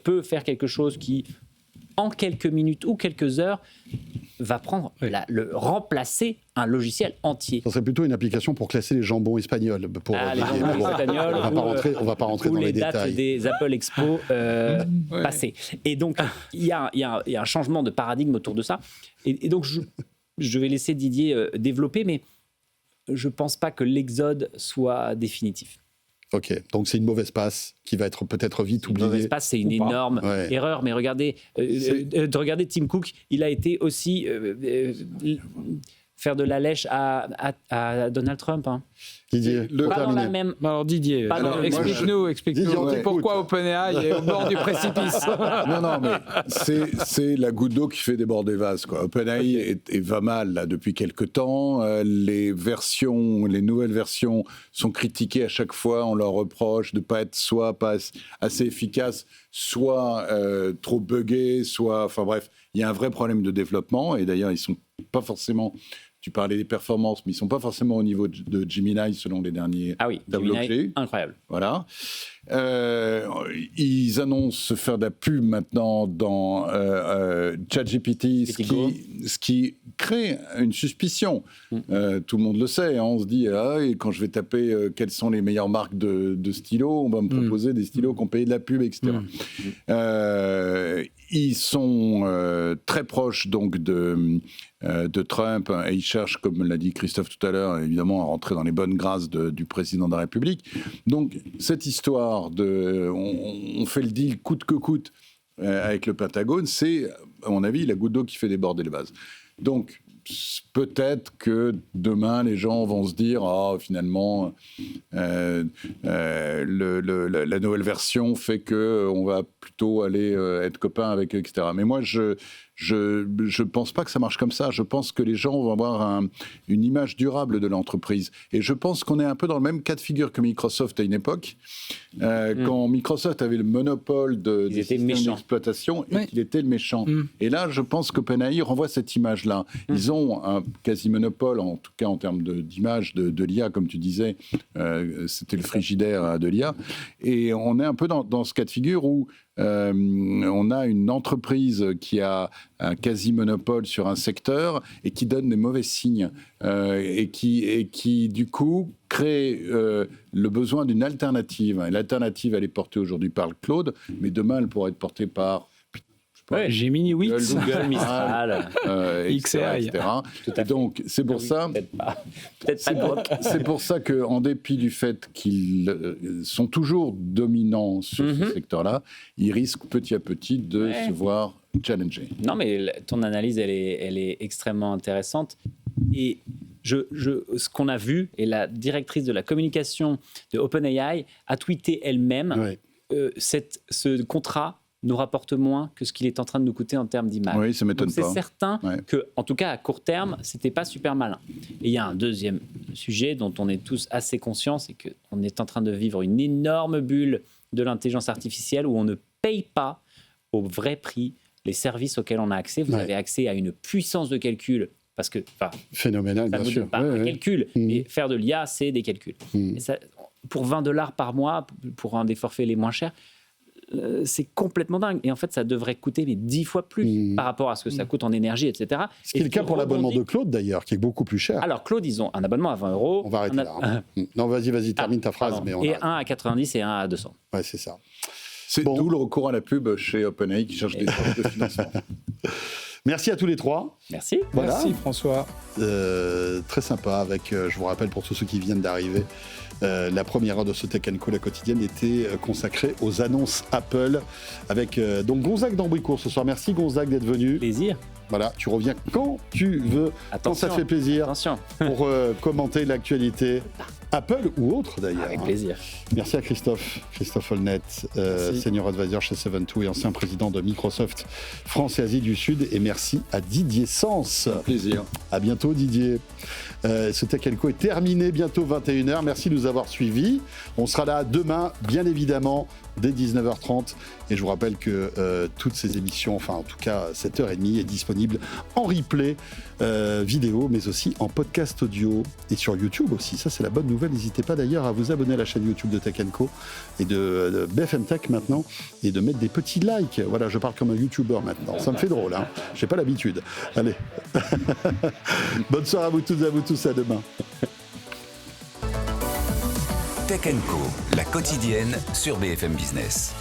peut faire quelque chose qui, en quelques minutes ou quelques heures, va remplacer un logiciel entier. Ça serait plutôt une application pour classer les jambons espagnols. Les jambons espagnols. On va pas rentrer dans les détails. Ou les dates des Apple Expo passées. Et donc, il y a un changement de paradigme autour de ça. Et donc, je vais laisser Didier développer, mais je ne pense pas que l'exode soit définitif. Ok, donc c'est une mauvaise passe qui va être peut-être vite Une mauvaise oubliée. passe, c'est une Ou pas. énorme Ouais. erreur. Mais regardez, regardez Tim Cook, il a été aussi faire de la lèche à Donald Trump. Hein. Didier, Le- pour Pas dans terminer. la même. Alors Didier, Pas alors, dans- explique-nous Didier, on t'écoute. pourquoi OpenAI est au bord du précipice. Non, mais c'est la goutte d'eau qui fait déborder le vase, quoi. OpenAI va mal là depuis quelque temps. Les nouvelles versions sont critiquées à chaque fois. On leur reproche de pas être soit pas assez efficaces, soit trop buggées, soit, enfin bref, il y a un vrai problème de développement. Et d'ailleurs, ils sont pas forcément. Tu parlais des performances, mais ils sont pas forcément au niveau de Gemini selon les derniers Ah oui, tableaux que j'ai Gemini, eus. incroyable. Voilà. Ils annoncent se faire de la pub maintenant dans ChatGPT, ce qui crée une suspicion. Tout le monde le sait. Hein, on se dit, et quand je vais taper quelles sont les meilleures marques de stylos, on va me proposer des stylos qui ont payé de la pub, etc. Ils sont très proches donc de Trump, et ils cherchent, comme l'a dit Christophe tout à l'heure, évidemment à rentrer dans les bonnes grâces du président de la République. Donc cette histoire on fait le deal coûte que coûte avec le Pentagone, c'est à mon avis la goutte d'eau qui fait déborder le vase. Donc peut-être que demain les gens vont se dire finalement la nouvelle version fait que on va plutôt aller être copains avec eux, etc. Mais moi je pense pas que ça marche comme ça. Je pense que les gens vont avoir une image durable de l'entreprise. Et je pense qu'on est un peu dans le même cas de figure que Microsoft à une époque, quand Microsoft avait le monopole des systèmes d'exploitation et qu'il était le méchant. Et là, je pense qu'OpenAI renvoie cette image-là. Ils ont un quasi-monopole, en tout cas en termes d'image de l'IA, comme tu disais. C'était le frigidaire de l'IA. Et on est un peu dans ce cas de figure où on a une entreprise qui a un quasi-monopole sur un secteur et qui donne des mauvais signes et qui du coup crée le besoin d'une alternative. Et l'alternative, elle est portée aujourd'hui par le cloud, mais demain, elle pourra être portée par Gemini Wix. Google Mistral, XAI. etc. Et donc, c'est pour ça... peut-être pas Grok. C'est pour ça qu'en dépit du fait qu'ils sont toujours dominants sur ce secteur-là, ils risquent petit à petit de se voir challenger. Non, mais ton analyse, elle est extrêmement intéressante. Et ce qu'on a vu, et la directrice de la communication de OpenAI a tweeté elle-même, ce contrat nous rapporte moins que ce qu'il est en train de nous coûter en termes d'image. Oui, ça m'étonne Donc, pas. c'est certain que, en tout cas à court terme, c'était pas super malin. Et il y a un deuxième sujet dont on est tous assez conscients, c'est qu'on est en train de vivre une énorme bulle de l'intelligence artificielle où on ne paye pas au vrai prix les services auxquels on a accès. Vous avez accès à une puissance de calcul. Parce que, phénoménal, ça bien ne sûr. donne pas un calcul, mais faire de l'IA, c'est des calculs. Et ça, pour $20 par mois, pour un des forfaits les moins chers, c'est complètement dingue. Et en fait, ça devrait coûter 10 fois plus par rapport à ce que ça coûte en énergie, etc. Ce qui est le cas pour l'abonnement de Claude, d'ailleurs, qui est beaucoup plus cher. Alors, Claude, ils ont un abonnement à 20 €. On va arrêter là. Non, vas-y, termine ta phrase. Mais et un à 90 et un à 200. Ouais, c'est ça. C'est d'où le recours à la pub chez OpenAI qui cherche des sources de financement. Merci à tous les trois. Merci. Voilà. Merci François. Très sympa avec, je vous rappelle pour tous ceux qui viennent d'arriver, la première heure de ce Tech & Co, la quotidienne, était consacrée aux annonces Apple avec donc Gonzague d'Ambricourt ce soir. Merci Gonzague d'être venu. Plaisir. Voilà, tu reviens quand tu veux, quand ça te fait plaisir, Attention. pour commenter l'actualité Apple ou autre d'ailleurs. Avec plaisir. Merci à Christophe Holnet, Senior Advisor chez 72 et ancien président de Microsoft France et Asie du Sud. Et merci à Didier Sens. Plaisir. À bientôt Didier. Ce Tech & Co est terminé, bientôt 21h. Merci de nous avoir suivis. On sera là demain, bien évidemment, dès 19h30. Et je vous rappelle que toutes ces émissions, enfin en tout cas 7h30, est disponible en replay vidéo, mais aussi en podcast audio et sur YouTube aussi. Ça, c'est la bonne nouvelle. N'hésitez pas d'ailleurs à vous abonner à la chaîne YouTube de Tech & Co et de BFM Tech maintenant et de mettre des petits likes. Voilà, je parle comme un YouTuber maintenant. Ça me fait drôle, hein. J'ai pas l'habitude. Allez. Bonne soirée à vous toutes et à vous tous. À demain. Tech & Co, la quotidienne sur BFM Business.